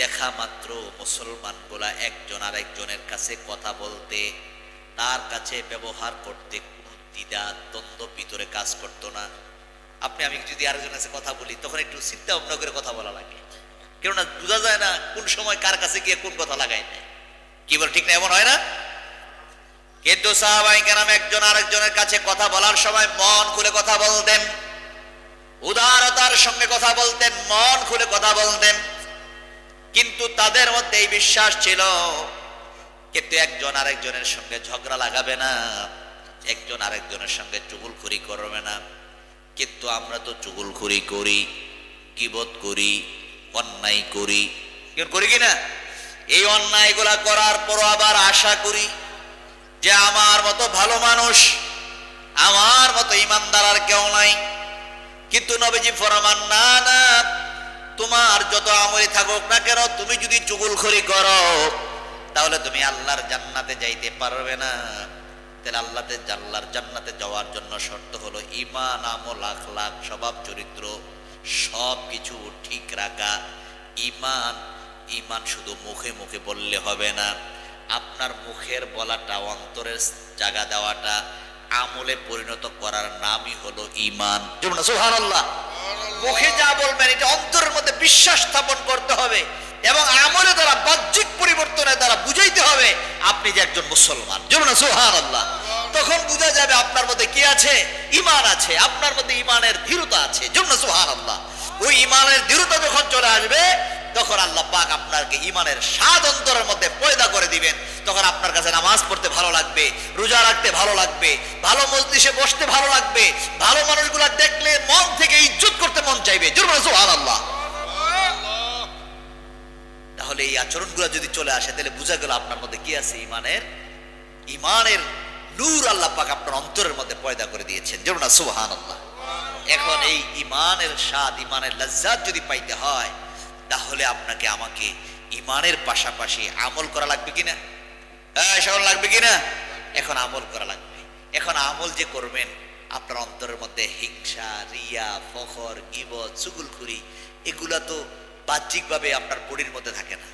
দেখা মাত্র মুসলমানগুলা একজন আরেকজনের কাছে কথা বলতে, তার কাছে ব্যবহার করতে কোনো দ্বিধা দ্বন্দ্ব ভিতরে কাজ করতো না। আপনি আমি যদি আরেকজনের কাছে কথা বলি তখন একটু চিন্তা ভাবনা করে কথা বলা লাগে, কেননা বোঝা যায় না কোন সময় কার কাছে গিয়ে কোন কথা লাগাই নেয়। কি বল ঠিক না? এমন হয় না? কিন্তু সাহাবায়ে কেরাম একজন আরেকজনের কাছে কথা বলার সময় মন খুলে কথা বলতেন, উদারতার সঙ্গে কথা বলতেন, মন খুলে কথা বলতেন। কিন্তু তাদের মধ্যে এই বিশ্বাস ছিল, কিন্তু একজন আরেকজনের সঙ্গে ঝগড়া লাগাবে না, একজন আরেকজনের সঙ্গে চুগলখড়ি করবে না। কিন্তু আমরা তো চুগলখড়ি করি, গীবত করি, অন্যায় করি, করি কিনা? এই অন্যায়গুলা করার পরও আবার আশা করি যে আমার মতো ভালো মানুষ, আমার মতো ইমানদার আর কেউ নাই। কিন্তু নবীজি ফরমান, না না, তোমার যত আমলি থাকুক না কেন, তুমি যদি চুগলখড়ি করো তাহলে তুমি আল্লাহর জান্নাতে যাইতে পারবে না। তাহলে আল্লাহর জান্নাতে যাওয়ার জন্য শর্ত হলো ঈমান, আমল, আখলাক, স্বভাব চরিত্র সব কিছু ঠিক রাখা। ঈমান শুধু মুখে মুখে বললে হবে না, আপনার মুখের বলাটা, অন্তরের জায়গা দেওয়াটা আমলে পরিণত করার নামই হলো ঈমান। সুবহানাল্লাহ। মুখে যা বলবেন এটা অন্তরের মধ্যে বিশ্বাস স্থাপন করতে হবে এবং আমলে দ্বারা, বাহ্যিক পরিবর্তনের দ্বারা বুঝাইতে হবে আপনি যে একজন মুসলমান। সুবহানাল্লাহ। তখন বোঝা যাবে আপনার মধ্যে কি আছে, ঈমান আছে, আপনার মধ্যে ঈমানের দৃঢ়তা আছে। সুবহানাল্লাহ। ওই ঈমানের দৃঢ়তা যখন চলে আসবে তখন আল্লাহ পাক আপনাকে ঈমানের স্বাদ অন্তরের মধ্যে পয়দা করে দিবেন। তখন আপনার কাছে নামাজ পড়তে ভালো লাগবে, রোজা রাখতে ভালো লাগবে, ভালো মজলিসে বসতে ভালো লাগবে, ভালো মানুষগুলা দেখলে মন থেকে ইজ্জত করতে মন চাইবে। সুবহানাল্লাহ। তাহলে এই আচরণগুলো যদি চলে আসে তাহলে বোঝা গেল আপনার মধ্যে কি আছে, ঈমানের নূর আল্লাহ পাক আপনার অন্তরের মধ্যে পয়দা করে দিয়েছেন। সুবহানাল্লাহ। এখন এই ঈমানের স্বাদ, ঈমানের লজ্জাত যদি পাইতে হয় তাহলে আপনাকে আমাকে ঈমানের পাশাপাশি আমল করা লাগবে কিনা? সকল লাগবে কিনা? এখন আমল করা লাগবে। এখন আমল যে করবেন, আপনার অন্তরের মধ্যে হিংসা, রিয়া, ফখর, গীবত, চুগলখড়ি এগুলা তো বাহ্যিকভাবে আপনার বডির মধ্যে থাকে না।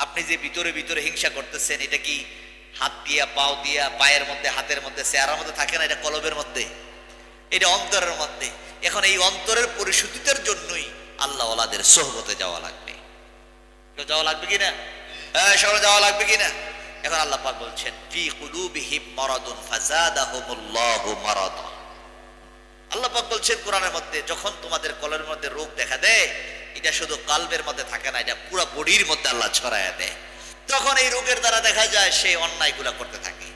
আপনি যে ভিতরে ভিতরে হিংসা করতেছেন, এটা কি হাত দিয়া, পাও দিয়া, পায়ের মধ্যে, হাতের মধ্যে, চেহারার মধ্যে থাকে না, এটা কলবের মধ্যে, এটা অন্তরের মধ্যে। এখন এই অন্তরের পরিশুদ্ধিতার জন্যই আল্লাহ ওয়ালাদের সোহবতে যাওয়া লাগবে। যাওয়া লাগবে কিনা? সকলে যাওয়া লাগবে কিনা? এখন আল্লাহ পাক বলছেন, ফি কুলুবিহিম মারাদুন ফাযাদাহুমুল্লাহু মারাদা। আল্লাহ পাক বলছেন কোরআনের মধ্যে, যখন তোমাদের কলের মধ্যে রোগ দেখা দেয়, এটা শুধু কালবের মধ্যে থাকে না, এটা পুরো বডির মধ্যে আল্লাহ ছড়ায়া দেয়। তখন এই রোগের দ্বারা দেখা যায় সে অন্যায়গুলা করতে থাকে।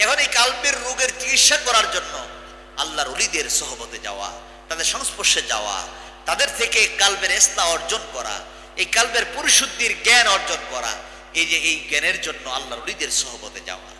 এখন এই কালবের রোগের চিকিৎসা করার জন্য আল্লাহর ওলিদের সোহবতে যাওয়া, তাদের সংস্পর্শে যাওয়া, তাদের থেকে কালবের ইসলাহ অর্জন করা, এই কালবের পরিশুদ্ধির জ্ঞান অর্জন করা, এই যে এই জ্ঞানের জন্য আল্লাহর ওলিদের সোহবতে যাওয়া।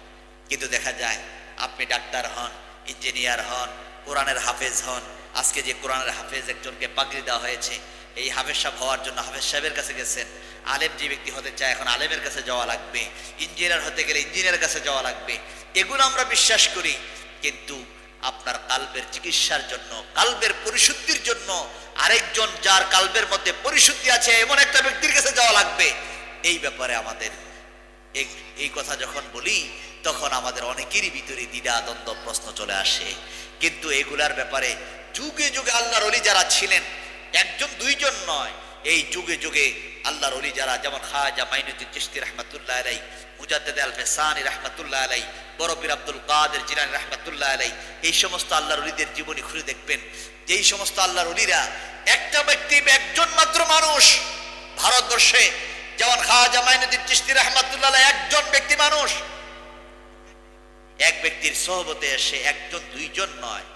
কিন্তু দেখা যায় আপনি ডাক্তার হন, ইঞ্জিনিয়ার হন, কোরআনের হাফেজ হন। আজকে যে কোরআনের হাফেজ একজনকে পাগড়ি দেওয়া হয়েছে, এই হাফেজ সাহেব হওয়ার জন্য হাফেজ সাহেবের কাছে গেছেন। আলেম যে ব্যক্তি হতে চায় এখন আলেমের কাছে যাওয়া লাগবে, ইঞ্জিনিয়ার হতে গেলে ইঞ্জিনিয়ারের কাছে যাওয়া লাগবে। এগুলো আমরা বিশ্বাস করি, কিন্তু আপনার কালবের চিকিৎসার জন্য, কালবের পরিশুদ্ধির জন্য আরেকজন যার কালবের মধ্যে পরিশুদ্ধি আছে এমন একটা ব্যক্তির কাছে যাওয়া লাগবে। এই ব্যাপারে আমাদের এই কথা যখন বলি তখন আমাদের অনেকেরই ভিতরে দ্বিধা, দ্বন্দ্ব, প্রশ্ন চলে আসে। কিন্তু এগুলার ব্যাপারে যুগে যুগে আল্লাহর ওলি যারা ছিলেন, একজন দুইজন নয়, এই যুগে যুগে আল্লাহর ওলি যারা, যেমন খাজা মাইনুদ্দিন চিশতি রাহমাতুল্লাহ আলাইহি, মুজাদ্দিদ আল ফেসানি রাহমাতুল্লাহ আলাইহি, বড় পীর আব্দুল কাদের জিলানী রাহমাতুল্লাহ আলাইহি, এই সমস্ত আল্লাহর ওলিদের জীবনী খুলে দেখবেন যে এই সমস্ত আল্লাহর ওলিরা একটা ব্যক্তি, একজন মাত্র মানুষ ভারতবর্ষে, যেমন খাজা মাইনুদ্দিন চিশতি রাহমাতুল্লাহ আলাইহি একজন ব্যক্তি মানুষ, এক ব্যক্তির সোহবতে এসে একজন দুইজন নয়,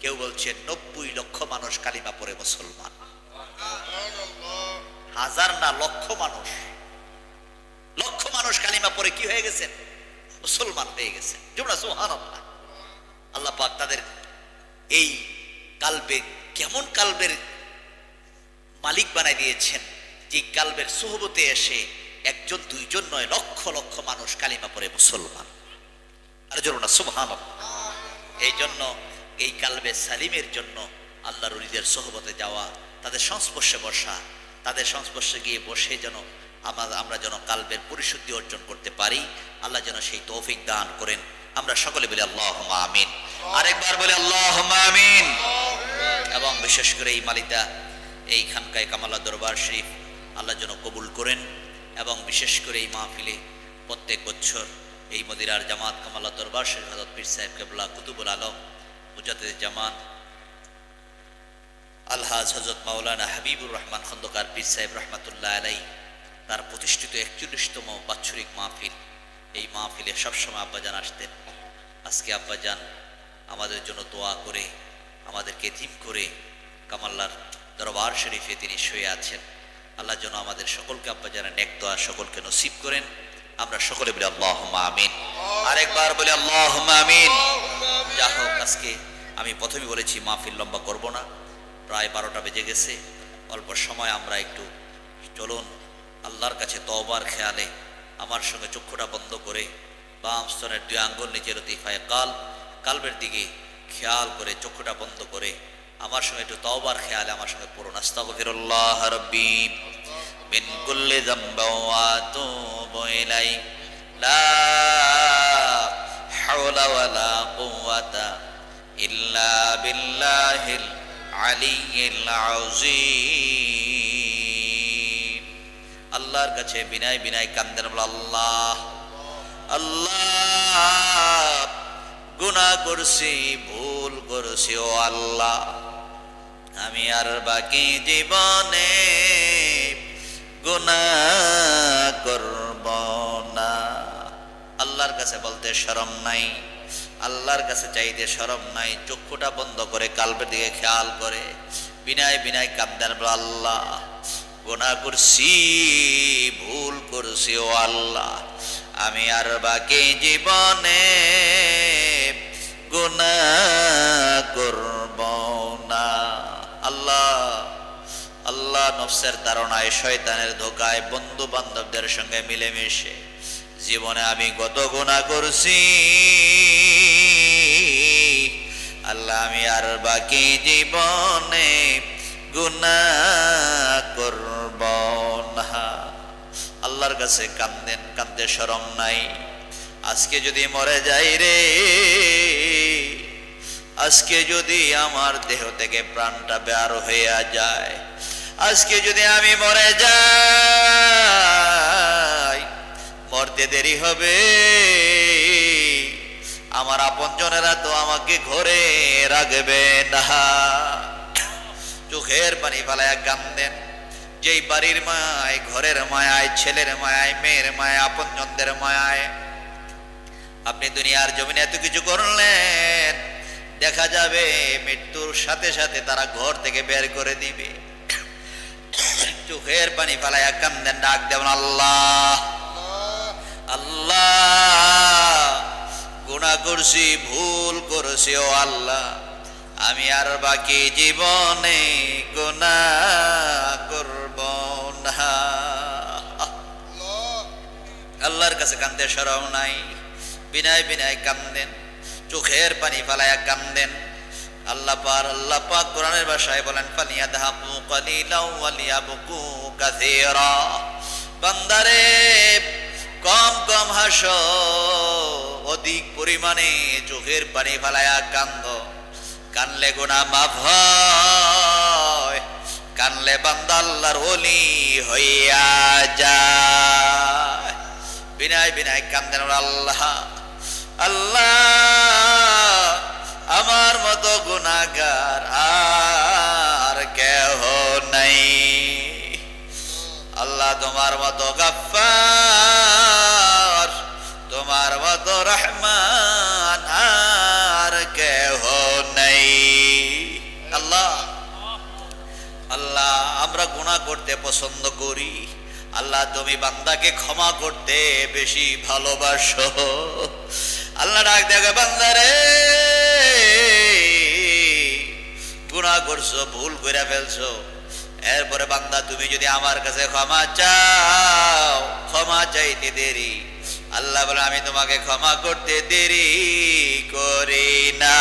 কেউ বলছেন 90 লক্ষ মানুষ কালিমা পড়ে মুসলমান। হাজার না, লক্ষ মানুষ, লক্ষ মানুষ কালিমা পড়ে কি হয়ে গেছেন? মুসলমান হয়ে গেছে। সুবহানাল্লাহ। আল্লাহ পাক তাদের এই কালবে কেমন কালবের মালিক বানাই দিয়েছেন, যে কালবের সোহবতে এসে একজন দুইজন নয়, লক্ষ লক্ষ মানুষ কালিমা পড়ে মুসলমান। আর জোর না সুবহানাল্লাহ। এই জন্য এই কালবে সালিমের জন্য আল্লাহর ওলিদের সোহবতে যাওয়া, তাদের সংস্পর্শে বসা, তাদের সংস্পর্শে গিয়ে বসে যেন আমরা যেন কালবের পরিশুদ্ধি অর্জন করতে পারি। আল্লাহ যেন সেই তৌফিক দান করেন। আমরা সকলে বলি আল্লাহুম্মা আমিন। আরেকবার বলি আল্লাহুম্মা আমিন। এবং বিশেষ করে এই মালিতা, এই খানকায় কামাল্লা দরবার শরীফ আল্লাহ যেন কবুল করেন। এবং বিশেষ করে এই মাহফিলে প্রত্যেক বছর এই মদিরার জামাত কামাল্লা দরবার শরীফ হযরত পীর সাহেব কেবলা কুতুবুল আলম মুজাদ্দিদ জামান আলহাজ হযরত মাওলানা হাবিবুর রহমান খন্দকার পীর সাহেব রহমাতুল্লাহ আলাইহি তার প্রতিষ্ঠিত 41তম বাৎসরিক মাহফিল। এই মাহফিলে সবসময় আব্বাজান আসতেন। আজকে আব্বাজান আমাদের জন্য দোয়া করে, আমাদেরকে এতিম করে কামাল্লার দরবার শরীফে তিনি শুয়ে আছেন। আল্লাহ যেন আমাদের সকলকে আব্বাজানের নেক দোয়া সকলকে নসিব করেন। আমরা সকলে বলি আল্লাহুম্মা আমিন। আরেকবার বলি আল্লাহুম্মা আমিন। যা হোক, আজকে আমি প্রথমে বলেছি মাহফিল লম্বা করব না, প্রায় 12টা বেজে গেছে। অল্প সময় আমরা একটু চলুন আল্লাহর কাছে তওবার খেয়ালে আমার সঙ্গে চক্ষুটা বন্ধ করে বাম স্তনের 2 আঙ্গুল নিচের লতিফায়ে কালবের দিকে খেয়াল করে চক্ষুটা বন্ধ করে আমার সঙ্গে একটু তওবার খেয়ালে আমার সঙ্গে পড়ুন। আস্তাগফিরুল্লাহ রাব্বি মিন কুল্লি যামবি ওয়া আতুবু ইলাইহি লা হাওলা ওয়ালা কুওয়াতা ইল্লা বিল্লাহিল আলিয়্যিল আযীম। আল্লাহর কাছে বিনয় বিনয় কান্দেন, আল্লাহ আল্লাহ গুনাহ করছি, ভুল করছি ও আল্লাহ, আমি আর বাকি জীবনে গুনাহ করব না। আল্লাহর কাছে বলতে শরম নাই, আল্লাহর কাছে চাইতে শরম নাই। চক্ষুটা বন্ধ করে কালবের দিকে খেয়াল করে বিনয় বিনয় কান্দেন, আল্লাহ গুনাহ করছি, ভুল করছি ও আল্লাহ, আমি আর বাকি জীবনে গুনাহ করব না। আল্লাহ আল্লাহ নফসের তাড়নায়, শয়তানের ধোকায়, বন্ধু বান্ধবদের সঙ্গে মিলেমিশে জীবনে আমি কত গুনাহ করছি। আল্লাহ আমি আর বাকি জীবনে গুনাহ করব না। আল্লাহর কাছে কান্দেন, কান্দে শরম নাই। আজকে যদি মরে যাই রে, আজকে যদি আমার দেহ থেকে প্রাণটা বের হয়ে যায়, আজকে যদি আমি মরে যাই, মরতে দেরি হবে। আমার আপনজনেরা তো আমাকে ঘরে রাখবে না। চোখের পানি ফেলায়া কান্দেন। যেই বাড়ির মায়, ঘরের মায়ায়, ছেলের মায়ায়, মেয়ের মায়ায়, আপনজনদের মায়ায় আপনি দুনিয়ার জমিনে এত কিছু করলেন, দেখা যাবে মৃত্যুর সাথে সাথে তারা ঘর থেকে বের করে দিবে। চোখের পানি ফেলায়া কান্দেন, ডাক দেবেন, আল্লাহ আল্লাহ গুনাহ করছি, ভুল করছি ও আল্লাহ, আমি আর বাকি জীবনে গুনাহ করব না। আল্লাহর কাছে কান্দে শরম নাই, বিনয় বিনয় কান্দেন, চোখের পানি ফেলায়া কান্দেন। আল্লাহ পাক কোরআনের ভাষায় বলেন, ফালিয়াদহাবু কালিলাও ওয়ালিয়াবকু কাসীরা। বান্দারে কম কম হাসো, অধিক পরিমাণে চোখের পানি ফেলায়া কান্দো। কানলে গুনাহ মাফ হয়, কানলে বান্দা আল্লাহর ওলি হইয়া যায়। বিনয় বিনয় কান্দেন, আল্লাহ আল্লাহ আমার মতো গুনাহগার আর কেহ নাই। আল্লাহ তোমার মতো গফফার, তোমার মতো রহমান আর কেহ নাই। আল্লাহ আল্লাহ আমরা গুনাহ করতে পছন্দ করি, আল্লাহ তুমি বান্দাকে ক্ষমা করতে বেশি ভালোবাসো। আল্লাহ ডাক দেখে, বান্দারে গুনাহ করছো, ভুল করে ফেলছো, এরপরে বান্দা তুমি যদি আমার কাছে ক্ষমা চাও, ক্ষমা চাইতে দেরি, আল্লাহ বলে আমি তোমাকে ক্ষমা করতে দেরি করি না।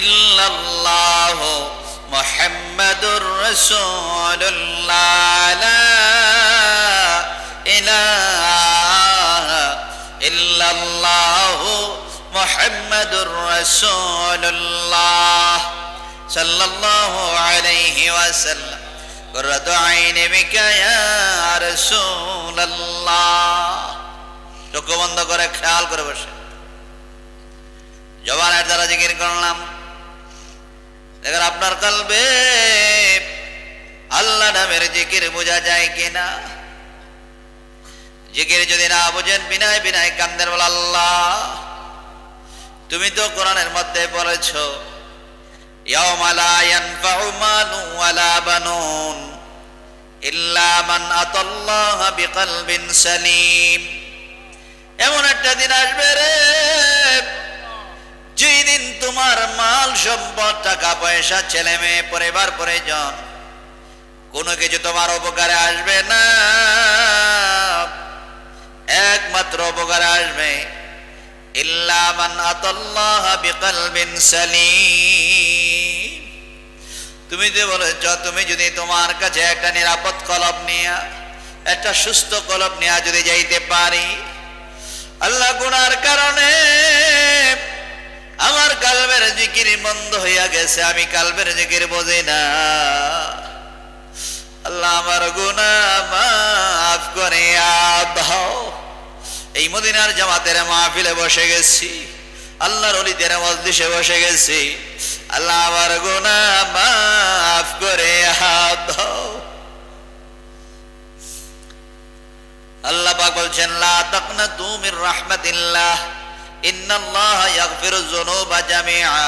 ইল্লাল্লাহু মুহাম্মাদুর রাসূলুল্লাহ লা ইলাহা ইল্লাল্লাহু মুহাম্মাদুর রাসূলুল্লাহ সাল্লাল্লাহু আলাইহি ওয়াসাল্লাম কুররাতু আইনি বিকা ইয়া রাসূলুল্লাহ। চোখ বন্ধ করে খেয়াল করে বসে জবানের দ্বারা জিকির করলাম। দেখেন আপনার কলবে আল্লাহ নামের জিকির বোঝা যায় কিনা। জিকির যদি না বোঝেন বিনায় বিনায় কান্দের বল আল্লাহ তুমি তো কোরআনের মধ্যে বলেছো ইয়াউমা লা ইয়ানফাউ মালুন ওয়ালা বানুন ইল্লা মান আতাল্লাহা বিকলবিন সালিম। এমন একটা দিন আসবে রে যেই দিন তোমার মাল সম্পদ টাকা পয়সা ছেলে মেয়ে পরিবার পরিজন কোনো কিছু তোমার উপকারে আসবে না। একমাত্র উপকারে আসবে ইল্লা মান আতাল্লাহা বিকলবিন সালিম। তুমি যে বলেছ তুমি যদি তোমার কাছে একটা নিরাপদ কলব নিয়ে একটা সুস্থ কলব নিয়ে যদি যাইতে পারি, আল্লাহ গুনার কারণে আমার কলবের জিকির বন্ধ হইয়া গেছে, আমি কলবের জিকির বুঝি না, আল্লাহ আমার গুনাহ মাফ করে দাও। এই মদিনার জামাতের মাহফিলে বসে গেছি, আল্লাহর ওলিদের মজলিসে বসে গেছি, আল্লাহ আমার গুনাহ মাফ করে দাও। আল্লাহ পাক বলছেন লা তাকনাতু মির রাহমাতিল্লাহ ইন্নাল্লাহা ইয়াগফিরুয যুনুবা জামিআ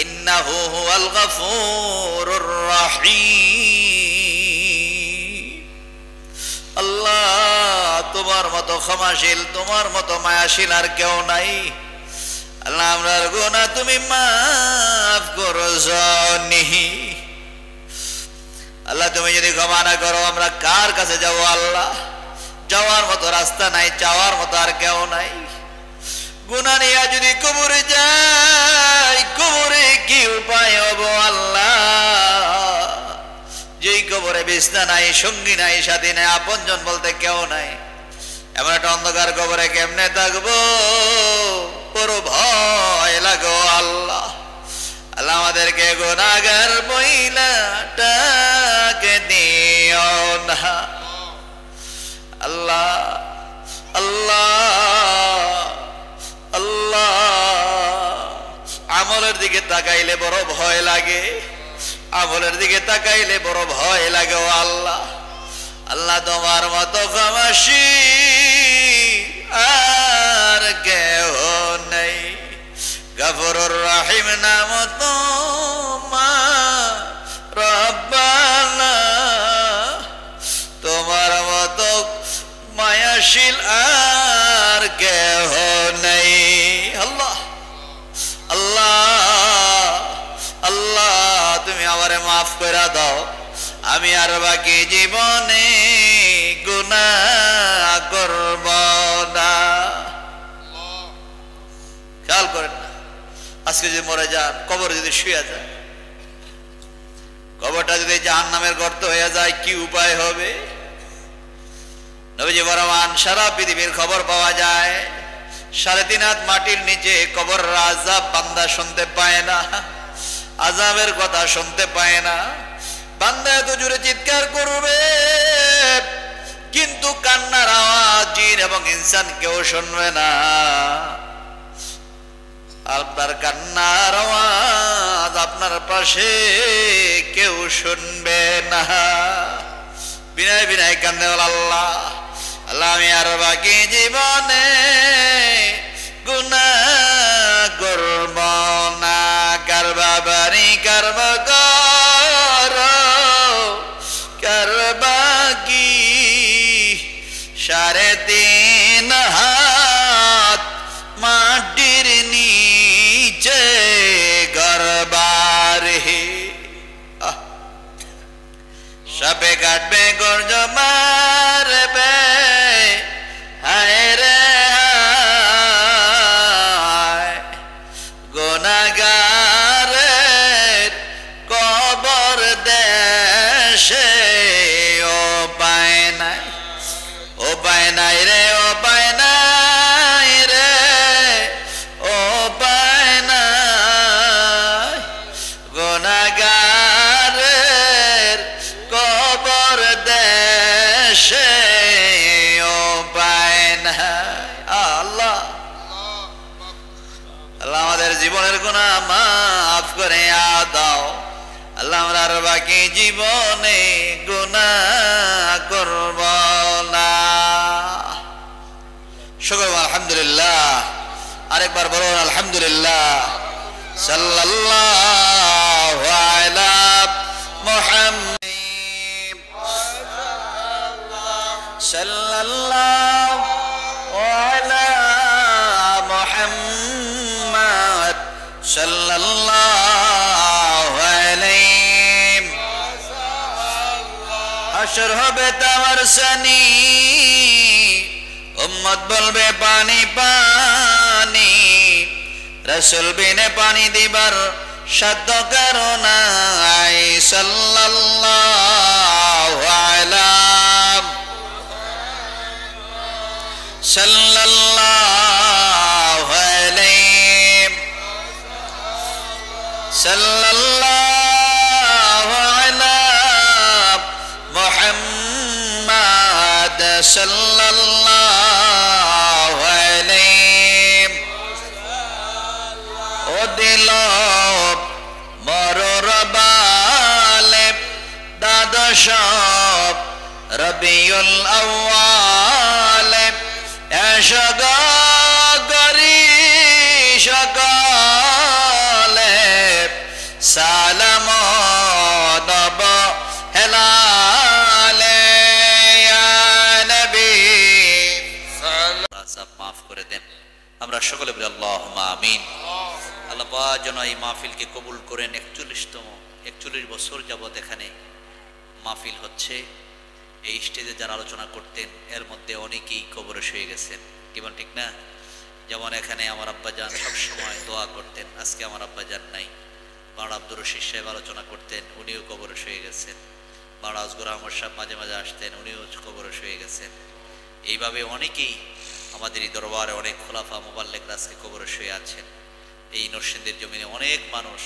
ইন্নাহু হুয়াল গফুরুর রহিম। আল্লাহ তোমার মতো ক্ষমাশীল তোমার মতো মায়াশীল আর কেউ নাই। আল্লাহ আমরার গুনাহ তুমি মাফ করো জানি। আল্লাহ তুমি যদি ক্ষমা না করো আমরা কার কাছে যাব? আল্লাহ যাওয়ার মতো রাস্তা নাই, চাওয়ার মতো আর কেউ নাই। গুনাহ নিয়ে যদি কবরে যাই, কবরে কি উপায় হবো আল্লাহ? যেই কবরে বিছনা নাই, সঙ্গী নাই, সাথী নাই, আপনজন বলতে কেউ নাই, এমন একটা অন্ধকার কবরে কেমনে থাকবো? বড় ভয় লাগো আল্লাহ। আল্লাহ আমাদেরকে গুনাহগার মহিলাটাকে দিও না আল্লাহ। আল্লাহ আল্লাহ আমলের দিকে তাকাইলে বড় ভয় লাগে, আমলের দিকে তাকাইলে বড় ভয় লাগে ও আল্লাহ। আল্লাহ তোমার মতো ক্ষমাশীল আর কেউ নেই। গফুরুর রহিম নাম তোমার রব্বানা, তোমার মতো মায়াশীল আর কেউ নেই। আল্লাহ আল্লাহ আল্লাহ তুমি আমারে মাফ করে দাও, আমি আর বাকি জীবনে গুনাহ করব না। খেয়াল করেন না, আজকে যদি মরে যান, কবরে যদি শুয়ে যায়, কবরটা যদি জাহান্নামের গর্ত হয়ে যায় কি উপায় হবে? নবীজি ফরমান সারা পৃথিবীর খবর পাওয়া যায়, 3.5 হাত মাটির নিচে কবর আযাব বান্দা শুনতে পায় না, আযাবের কথা শুনতে পায় না। বান্দা এত জোরে চিৎকার করবে কিন্তু কান্নার আওয়াজ জিন এবং ইনসান কেউ শুনবে না। আপনার কান্নার আওয়াজ আপনার পাশে কেউ শুনবে না। বিনয় বিনয় কান্দে আল্লাহ আল্লাহ আমি আর বাকি জীবনে গুনাহ করব না। কারবা বাড়ি কারবা করো কারবা কি 3.5 হাত মাটির নিচে গরবারে সবে কাটবে গর্জ মারবে হায় রে হায় গুনাহগার পায় নাই রে ও পায় নাই রে ও পায় নাই গুনাহগারের কবর দেশে ও পায় নাই আল্লাহ আল্লাহ আমাদের জীবনের গুনাহ মাফ করে দাও আল্লাহ আমরা আর বাকি জীবনে গুনাহ করব না শুকর আলহামদুলিল্লাহ আরেকবার বলুন আলহামদুলিল্লাহ সাল্লাল্লাহু আলা মুহাম্মাদ সাল্লাল্লাহু আলা মুহাম্মাদ সাল্লাল্লাহু আলাইহি হাশর হবে তাওয়ার সানি উম্মত বলবে পানি পানি রাসূল বিনে পানি দিবার সাধ্য কারো নাই সাল্লাল্লাহু আলা সাল্লাল্লাহু আলাইহি সাল্লাল্লাহু আলা মুহাম্মাদ সাল্লাল্লাহু আলাইহি ও দিল মরর বালে দ্বাদশ রবিউল আউয়াল এসগ গরি সকালে সালাম দব হেলালে ইয়া নবী সাল্লাল্লাহু মাফ করে দেন আমরা সকলে বলি আল্লাহুম্মা আমিন আল্লাহ পাক যেন এই মাহফিলকে কবুল করেন 41 বছর যাবত এখানে মাহফিল হচ্ছে এই স্টেজে যারা আলোচনা করতেন এর মধ্যে অনেকেই কবরে শুয়ে গেছেন কি বল ঠিক না যেমন এখানে আমার আব্বাজান সবসময় দোয়া করতেন আজকে আমার আব্বাজান নাই বাংলা আব্দুর রশিদ সাহেব আলোচনা করতেন উনিও কবরে শুয়ে গেছেন বাংলা আজগর আহমদ সাহেব মাঝে মাঝে আসতেন উনিও কবরে শুয়ে গেছেন এইভাবে অনেকেই আমাদের এই দরবারে অনেক খোলাফা মুবাল্লিগরা আজকে কবরে শুয়ে আছেন এই নরসিংদীর জমিনে অনেক মানুষ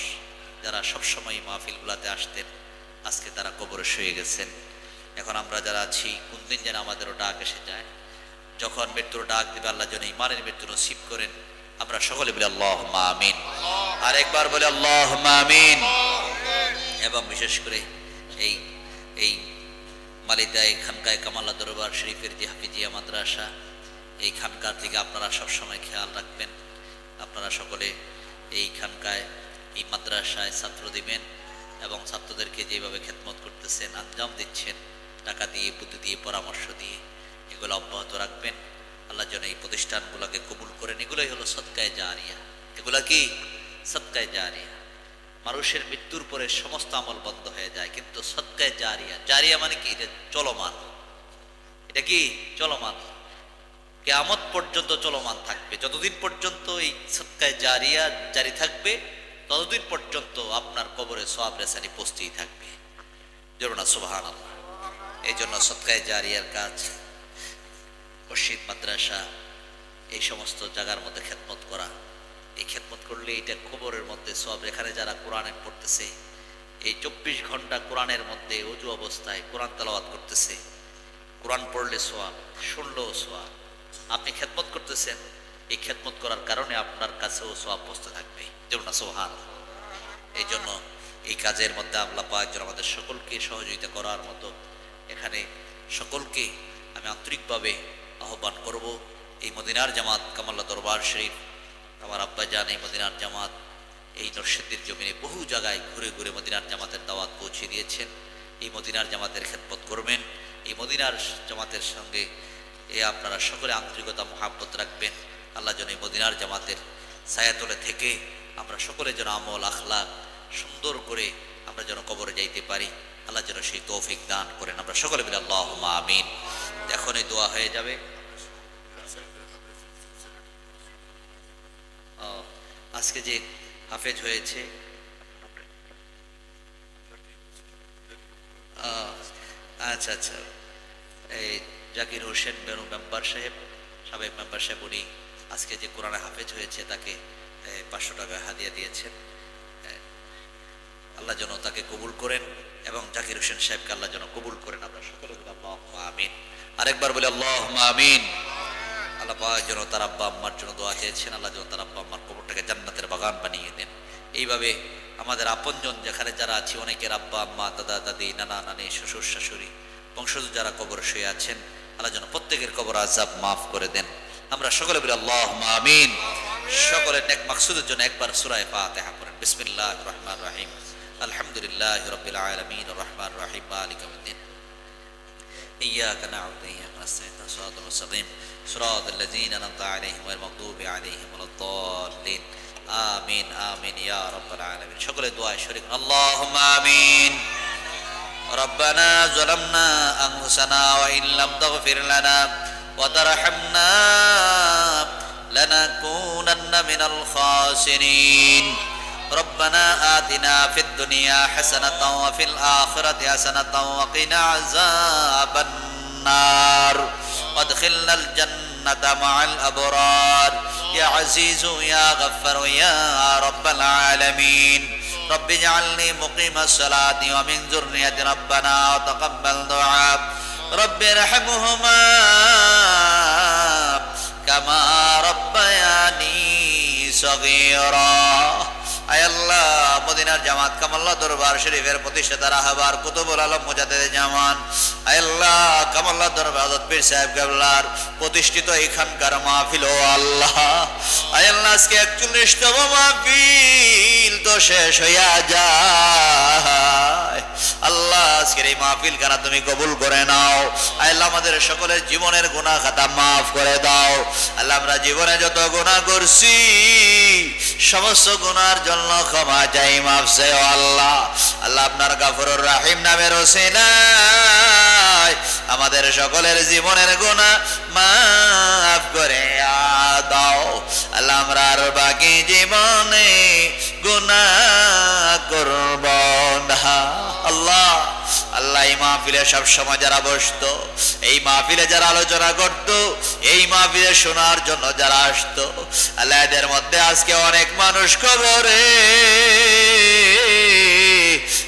যারা সবসময় মাহফিলগুলোতে আসতেন আজকে তারা কবরে শুয়ে গেছেন এখন আমরা যারা আছি কোন দিন যেন আমাদেরও ডাক এসে যায় যখন মৃত্যুর ডাক দিবে আল্লাহ যেন ইমানের মৃত্যু নসিব করেন আমরা সকলে বলি আল্লাহুম্মা আমিন আর একবার বলি আল্লাহুম্মা আমিন এবং বিশেষ করে এই এই মালিদায় খানকায় কামাল্লা দরবার শরীফের যে হাফিজিয়া মাদ্রাসা এই খানকার দিকে আপনারা সবসময় খেয়াল রাখবেন আপনারা সকলে এই খানকায় এই মাদ্রাসায় ছাত্র দিবেন এবং ছাত্রদেরকে যেভাবে খেদমত করতেছেন আঞ্জাম দিচ্ছেন টাকা দিয়ে বুদ্ধি দিয়ে পরামর্শ দিয়ে এগুলো অব্যাহত রাখবেন আল্লাহ যেন এই প্রতিষ্ঠানগুলোকে কবুল করেন এগুলোই হলো সদকায়ে জারিয়া এগুলা কি সদকায়ে জারিয়া মানুষের মৃত্যুর পরে সমস্ত আমল বন্ধ হয়ে যায় কিন্তু সদকায়ে জারিয়া জারিয়া মানে কি এটা চলমান এটা কি চলমান কিয়ামত পর্যন্ত চলমান থাকবে যতদিন পর্যন্ত এই সদকায়ে জারিয়া জারি থাকবে ততদিন পর্যন্ত আপনার কবরে সওয়াব রেসানি পৌঁছেই থাকবে জোরে না সুবহানাল্লাহ এই জন্য সদকায়ে জারিয়ার কাজ মসজিদ মাদ্রাসা এই সমস্ত জায়গার মধ্যে খেদমত করা এই খেদমত করলে এটা কবরের মধ্যে সওয়াব এখানে যারা কোরআন পড়তেছে এই 24 ঘন্টা কোরআনের মধ্যে ওযু অবস্থায় কোরআন তেলাওয়াত করতেছে কোরআন পড়লে সওয়াব শুনলেও সওয়াব আপনি খেদমত করতেছেন এই খেদমত করার কারণে আপনার কাছেও সওয়াব পৌঁছতে থাকবে যেমন না সুবহানাল্লাহ এই জন্য এই কাজের মধ্যে আল্লাহ পাক যেন আমাদের সকলকে সহযোগিতা করার মতো এখানে সকলকে আমি আন্তরিকভাবে আহ্বান করব এই মদিনার জামাত কামাল্লা দরবার শরীফ আমার আব্বা জান এই মদিনার জামাত এই নরসিংদীর জমিনে বহু জায়গায় ঘুরে ঘুরে মদিনার জামাতের দাওয়াত পৌঁছে দিয়েছেন এই মদিনার জামাতের খেদমত করবেন এই মদিনার জামাতের সঙ্গে আপনারা সকলে আন্তরিকতা মহাব্বত রাখবেন আল্লাহ যেন এই মদিনার জামাতের ছায়াতলে থেকে আমরা সকলে যেন আমল আখলাক সুন্দর করে আমরা যেন কবরে যাইতে পারি আল্লাহ যেন সেই তৌফিক দান করেন আমরা সকলে বলি আল্লাহুম্মা আমিন এখনই দোয়া হয়ে যাবে আজকে যে হাফেজ হয়েছে আচ্ছা আচ্ছা এই জাকির হোসেন বেনু মেম্বার সাহেব, সাবেক মেম্বার সাহেব, উনি আজকে যে কোরআনে হাফেজ হয়েছে তাকে 500 টাকা হাদিয়া দিয়েছেন। আল্লাহ যেন তাকে কবুল করেন এবং জাকির হোসেন সাহেবকে আল্লাহ যেন কবুল করেন। আমরা সকলে বলি আল্লাহুম্মা আমিন। আরেকবার বলি আল্লাহুম্মা আমিন। আল্লাহ পাক যেন তার আব্বা আম্মার জন্য দোয়া চেয়েছেন, আল্লাহ যেন তার আব্বা আম্মার কবরটাকে জান্নাতের বাগান বানিয়ে দেন। এইভাবে আমাদের আপনজন যেখানে যারা আছে, অনেকের আব্বা আম্মা, দাদা দাদি, নানা নানি, শ্বশুর শাশুড়ি, বংশজ যারা কবর শুয়ে আছেন, আল্লাহ যেন প্রত্যেকের কবর আযাব মাফ করে দেন। আমরা সকলে বলি আল্লাহুম্মা আমিন। সকলের নেক মাকসুদের জন্য একবার সূরা ফাতিহা পড়েন। বিসমিল্লাহির রহমানির রহিম। আলহামদুলিল্লাহি রাব্বিল আলামিন আর রহমানির রহিম মালিকি ইয়াউমিদ্দিন। ইয়্যাকা না'বুদু ওয়া ইয়্যাকা নাস্তাঈন সিরাতাল মুস্তাকিম সিরাতাল লাযীনা আন'আমতা আলাইহিম গায়রিল মাগদুবি আলাইহিম ওয়ালাদ-দাল্লিন। আমিন আমিন ইয়া রাব্বাল আলামিন। সকলে দোয়ায় শরীক আল্লাহুম্মা আমিন। রব্বানা যালামনা আনফুসানা ওয়া ইল্লাম তাগফির লানা ওয়া তারহামনা লানাকুনান্না মিনাল খাসিরিন। ربنا آتنا في الدنيا حسنة وفي الآخرة حسنة وقنا عذاب النار وادخلنا الجنة مع الأبرار يا عزيز يا غفار يا رب العالمين. رب اجعلني مقيم الصلاة ومن ذريتي ربنا وتقبل دعاء رب ارحمهما كما ربياني صغيرا. আয় আল্লাহ, মদিনার জামাত কামাল্লাহ দরবার শরীফের প্রতিষ্ঠাতা রাহবার কুতুবুল আলম মুজাদ্দিদ জামান, আয় আল্লাহ কামাল্লাহ দরবার হযরত পীর সাহেব কেবলার প্রতিষ্ঠিত এখানকার মাহফিল, ও আল্লাহ আয় আল্লাহ আজকে 41তম মাহফিল তো শেষ হইয়া যায়। আল্লাহ আজকের এই মাহফিল খানা তুমি কবুল করে নাও। আয় আল্লাহ আমাদের সকলের জীবনের গুনাহ খাতা মাফ করে দাও। আল্লাহ আমরা জীবনে যত গুনাহ করছি সমস্ত গুনার জন্য ক্ষমা চাই, মাফ চাই ও আল্লাহ। আল্লাহ আপনার গফুরুর রহিম নামের ওসিলায় আমাদের সকলের জীবনের গুনাহ মাফ করে দাও। আল্লাহ আমরা আর বাকি জীবনে গুনাহ করব না। আল্লাহ আল্লাহ এই মাহফিলে সব সময় যারা বসতো, এই মাহফিলে যারা আলোচনা করত, এই মাহফিলে শোনার জন্য যারা আসতো, আল্লাহ এদের মধ্যে আজকে অনেক মানুষ কবরে,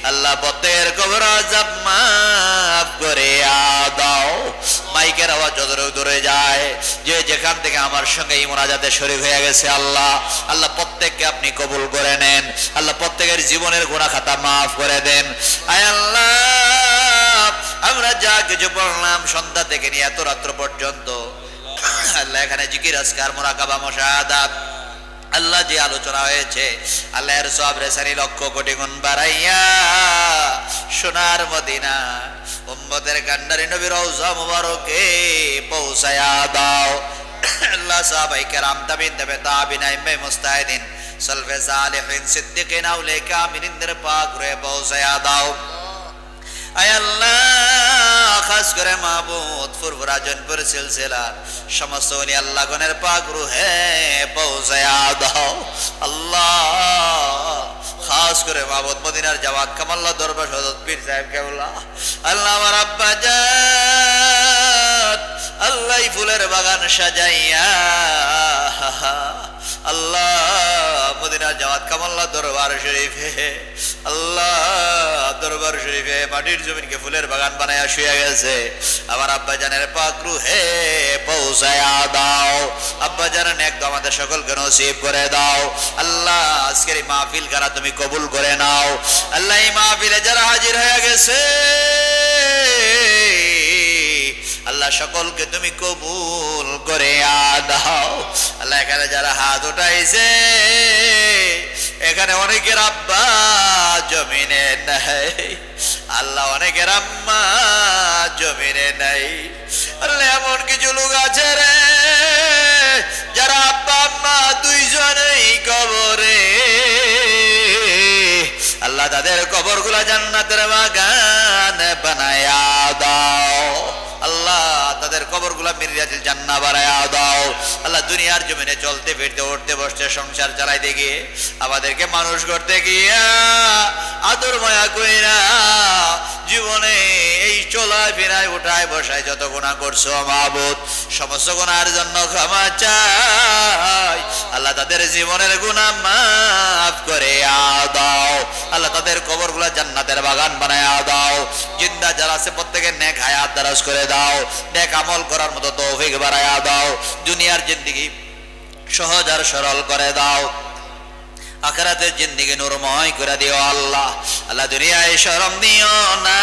আল্লাহ প্রত্যেকের কবর আযাব মাফ করে দাও। মাইকের আওয়াজ যতটুকু দূরে যায়, যে যেখান থেকে আমার সঙ্গে এই মোনাজাতে শরীক হয়ে গেছে, আল্লাহ আল্লাহ প্রত্যেককে আপনি কবুল করে নেন। আল্লাহ প্রত্যেকের জীবনের গুনাহ খাতা মাফ করে দেন। আয় আল্লাহ আমরা যা কিছু পড়লাম সন্ধ্যা থেকে নিয়ে এত রাত্র পর্যন্ত, আল্লাহ এখানে জিকির, আজকার, মুরাকাবা, মুশাহাদাত, আল্লাহ যে আলোচনা হয়েছে, আল্লাহ এর সওয়াব রেসানি লক্ষ কোটি গুণ বাড়াইয়া সোনার মদিনা উম্মতের কান্ডারি নবীর রওজা মুবারকে পৌঁছায়া দাও। আল্লাহ সাহাবায়ে কেরাম, তাবিঈন, তাবে তাবিঈন, আইম্মে মুজতাহিদিন, সালফে সালেহিন, সিদ্দিকিন, আউলিয়া কামিলিনদের পাক রয়ে পৌঁছায়া দাও। আয় আল্লাহ খাস করে মাহবুব ফুরফুরা জনপুর সিলসিলার সমস্ত ওলি আল্লাহগণের পাক রুহে পৌঁছায়া দাও। আল্লাহ খাস করে মাহবুব মদিনার জামাত কামাল্লাহ দরবার হযরত পীর সাহেব কেবলা, আল্লাহ আমার আব্বা জান আল্লাহ ফুলের বাগান সাজাইয়া, আল্লাহ মদিনার জামাত কামাল্লাহ দরবার শরীফে, আল্লাহ দরবার শরীফে মাটির জমিনকে ফুলের বাগান বানায়া শুয়ে গেছে। আমার আব্বা জানের পাক রুহে পৌঁছায়া দাও। আব্বা জানের একদম আমাদের সকলকে নসিব করে দাও। আল্লাহ আজকের এই মাহফিল খানা তুমি কবুল করে নাও। আল্লাহ এই মাহফিলে যারা হাজির হয়ে গেছে, আল্লাহ সকলকে তুমি কবুল করে দাও। আল্লাহ এখানে যারা হাত উঠাইছে, এখানে অনেকের আব্বা জমিনে নাই, আল্লাহ অনেকের আম্মা জমিনে নাই। আল্লাহ এমন কিছু লোক আছে রে যারা আব্বা আম্মা দুইজনেই কবরে, আল্লাহ তাদের কবর গুলা জান্নাতের বাগান বানায়া দাও। আল্লাহ তাদের কবর গুলা মিরিয়াতিল জান্নাহ বানায়া দাও। আল্লাহ দুনিয়ার জমিনে চলতে ফিরতে উঠতে বসতে সংসার চালাইতে গিয়ে, আমাদেরকে মানুষ করতে গিয়া আদর মায়া কইরা জীবনে এই চলায় ফেরায় উঠায় বসায় যত গুনাহ করছো মাবুদ সমস্ত গুনাহের জন্য ক্ষমা চাই আল্লাহ তাদের জীবনের গুনাহ মাফ করে দাও আল্লাহ তাদের কবরগুলো জান্নাতের বাগান বানায় দাও জিন্দা যারা আছে প্রত্যেকের নেক হায়াত দারাজ করে দাও নেক আমল করার মতো তৌফিক বাড়ায়া দাও দুনিয়ার জিন্দেগি সহজ আর সরল করে দাও আখিরাতের জিন্দেগি নূরময় করে দিও আল্লাহ আল্লাহ দুনিয়ায় শরম দিও না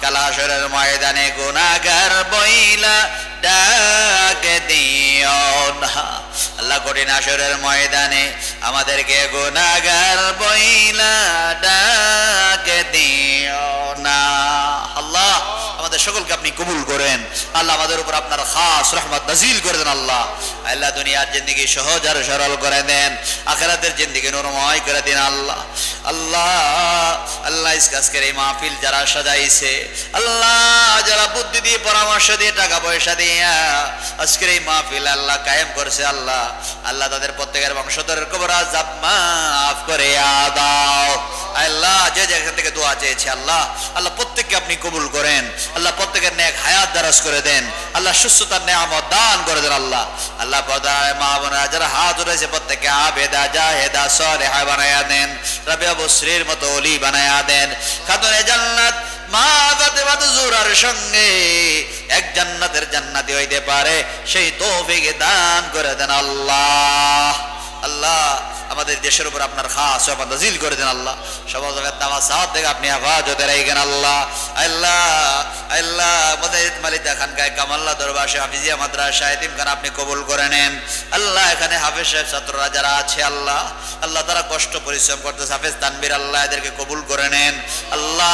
কাল হাশরের ময়দানে গুনাহগার বইলা ডাক দিও না আল্লাহ কঠিন হাশরের ময়দানে আমাদেরকে গুনাহগার বইলা ডাক দিও না আল্লাহ আমাদের সকলকে আপনি কবুল করেন আল্লাহ আমাদের উপর আপনার খাস রহমত নাজিল করে দেন আল্লাহ আল্লাহ দুনিয়ার জিন্দেগি সহজ আর সরল করে দেন আখিরাতের জিন্দেগি নূরময় করে দিন আল্লাহ আল্লাহ আল্লাহ আজকের এই মাহফিল যারা সাজাইছে আল্লাহ যারা বুদ্ধি দিয়ে পরামর্শ দিয়ে টাকা পয়সা দিয়ে আজকের এই মাহফিল আল্লাহ কায়েম করছে আল্লাহ আল্লাহ তাদের প্রত্যেকের বংশধরের কবর আযাব মাফ করে দাও আল্লাহ যে যেখান থেকে দোয়া চেয়েছে আল্লাহ আল্লাহ প্রত্যেককে আপনি কবুল করেন আল্লাহ প্রত্যেকের নেক হায়াত দারাজ করে দেন আল্লাহ সুস্থতার নেয়ামত দান করে দেন আল্লাহ আল্লাহ পর্দায় মা বোনেরা যারা হাত উঠেছে প্রত্যেককে আবেদা জাহেদা সালেহা বানায়া দেন রাবিয়া বসরির মতো ওলি বানায়া দেন খাতুনে জান্নাত মা ফাতেমা জোহরার সঙ্গে এক জান্নাতের জান্নাতি হইতে পারে সেই তৌফিক দান করে দেন আল্লাহ আল্লাহ আমাদের দেশের উপর আপনার খাস রহমত নাজিল করে দেন আল্লাহ সমস্ত তামাসাত থেকে আপনি হেফাজতে রাখেন আল্লাহ আল্লাহ আল্লাহ আমাদের মালিদা খানকায় কামাল্লা দরবার হাফিজিয়া মাদ্রাসা এতিমখানা আপনি কবুল করে নেন আল্লাহ এখানে হাফেজ সাহেব ছাত্ররা যারা আছে আল্লাহ আল্লাহ তারা কষ্ট পরিশ্রম করতেছে হাফেজ তানবীর আল্লাহ এদেরকে কবুল করে নেন আল্লাহ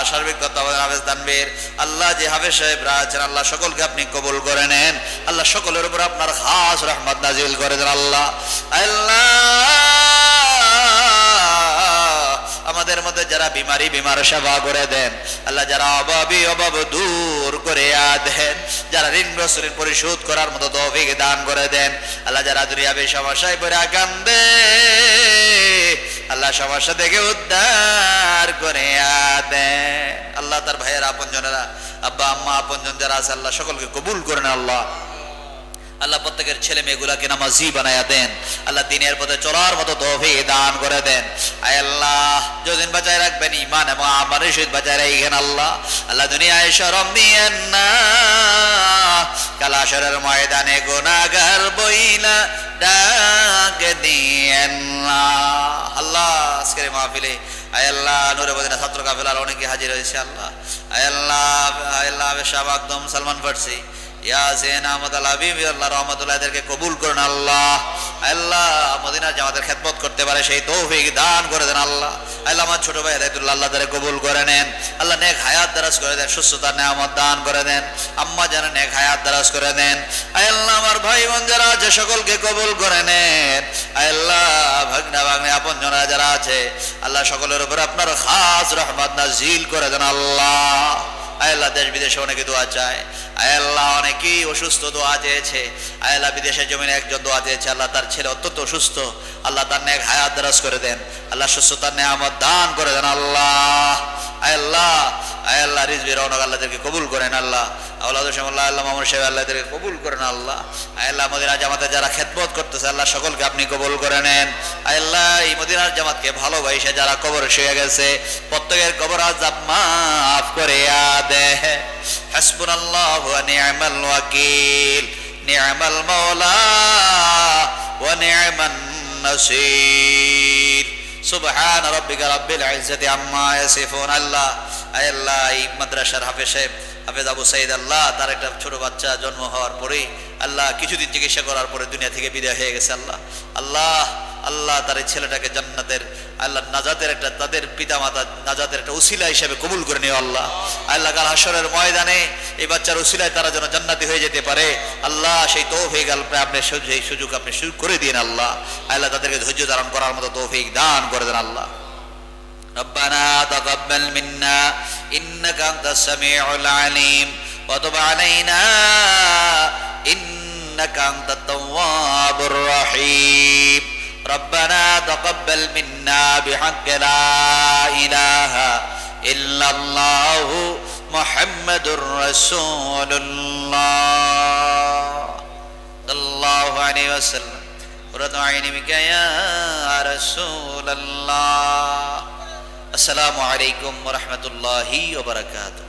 সার্বিক তত্ত্বাবধান হাফেজ তানবীর আল্লাহ যে হাফেজ সাহেবরা আছেন আল্লাহ সকলকে আপনি কবুল করে নেন আল্লাহ সকলের উপর আপনার খাস রহমত নাজিল করে দেন আল্লাহ আল্লাহ আমাদের মধ্যে যারা বিমার সেবা করে দেন আল্লাহ যারা অভাব দূর করে দেন যারা ঋণগ্রস্ত ঋণ পরিশোধ করার মতো তৌফিক দান করে দেন আল্লাহ যারা দুনিয়াবী সমস্যায় পড়ে কান্দে আল্লাহ সমস্যা থেকে উদ্ধার করে দেন আল্লাহ তার ভাইয়ের আপনজনেরা আব্বা আম্মা আপনজন যারা আছে আল্লাহ সকলকে কবুল করেন আল্লাহ আল্লাহ প্রত্যেকের ছেলে মেয়েগুলাকে নামাজি বানায়া দেন আল্লাহ দিনের পথে চলার মতো তৌফিক দান করে দেন আয় আল্লাহ যতদিন বাঁচায় রাখবেন ঈমান এবং আমানের সহিত বাঁচায় রাখেন আল্লাহ আল্লাহ দুনিয়ায় শরম দিয়েন না কাল হাশরের ময়দানে গুনাহগার বইলা ডাক দিয়েন না আল্লাহ আজকের মাহফিলে আয় আল্লাহ নূরে মদিনা ছাত্র কাফেলার অনেকে হাজির হয়েছে আল্লাহ আয় আল্লাহ শাহ আকদম সালমান ফার্সি ইয়াসিন আহমদ আল হাবিব আল্লাহ রহমতুল্লাহ এদেরকে কবুল করেন আল্লাহ আল্লাহ মদিনার জামাতের খেদমত করতে পারে সেই তৌফিক দান করে দেন আল্লাহ আল্লাহ আমার ছোট ভাই হিদায়াতুল্লাহ আল্লাহ তাদের কবুল করে নেন আল্লাহ নেক হায়াত দারাজ করে দেন সুস্থতার নেয়ামত দান করে দেন আম্মা যেন নেক হায়াত দারাজ করে দেন আল্লাহ আমার ভাই বোন যারা আছে সকলকে কবুল করে নেন আল্লাহ ভাগনা ভাগ্নে আপনজনরা যারা আছে আল্লাহ সকলের উপর আপনার খাস রহমত নাজিল করে দেন আল্লাহ আল্লাহ দেশ বিদেশে অনেকে দোয়া চায় আল্লাহ অনেকেই অসুস্থ দোয়া চেয়েছে আল্লাহ বিদেশের জমিনে একজন দোয়া চেয়েছে আল্লাহ তার ছেলে অত্যন্ত অসুস্থ আল্লাহ তার নেক হায়াত দারাজ করে দেন আল্লাহ সুস্থতার নেয়ামত দান করে দেন আল্লাহ আল্লাহ রিজভি রওনক আল্লাহদেরকে কবুল করেন আল্লাহ আওলাদ শামুল্লাহ আল্লাহ মামুন সাহেব আল্লাহদেরকে কবুল করেন আল্লাহ আল্লাহ মদিনার জামাতে যারা খেদমত করতেছে আল্লাহ সকলকে আপনি কবুল করে নেন আল্লাহ এই মদিনার জামাতকে ভালোবাসে যারা কবর শুয়ে গেছে প্রত্যেকের কবর আযাব মাফ করে দে হাসবুনাল্লাহু ওয়া নি'মাল ওয়াকিল নি'মাল মাওলা ওয়া নি'মান নাসির সুবহান রাব্বিকা রাব্বিল ইজ্জাতি আম্মা ইয়াসিফুন আল্লাহ এই মাদ্রাসার হাফেজ সাহেব হাফেজ আবু সাইদ আল্লাহ তার একটা ছোট বাচ্চা জন্ম হওয়ার পরে আল্লাহ কিছুদিন চিকিৎসা করার পরে দুনিয়া থেকে বিদায় হয়ে গেছে আল্লাহ তার এই ছেলেটাকে জান্নাতের আল্লাহ নাজাতের একটা তাদের পিতামাতা নাজাতের একটা উসিলা হিসেবে কবুল করে নিও আল্লাহ কাল হাশরের ময়দানে এই বাচ্চার উসিলায় তারা যেন জান্নাতি হয়ে যেতে পারে আল্লাহ সেই তৌফিক আপনি সেই সুযোগ আপনি করে দিন আল্লাহ তাদেরকে ধৈর্য ধারণ করার মতো তৌফিক দান করে দেন আল্লাহ ربنا تقبل منا إنك أنت السميع العليم وتب علينا إنك أنت التواب الرحيم ربنا تقبل منا بحق لا إله ইল্লাল্লাহু মুহাম্মাদুর রাসূলুল্লাহ সাল্লাল্লাহু আলাইহি ওয়াসাল্লাম কুররাতু আইনি বিকা ইয়া রাসূলুল্লাহ। আসসালামু আলাইকুম ওয়া রাহমাতুল্লাহি ওয়া বারাকাতুহু।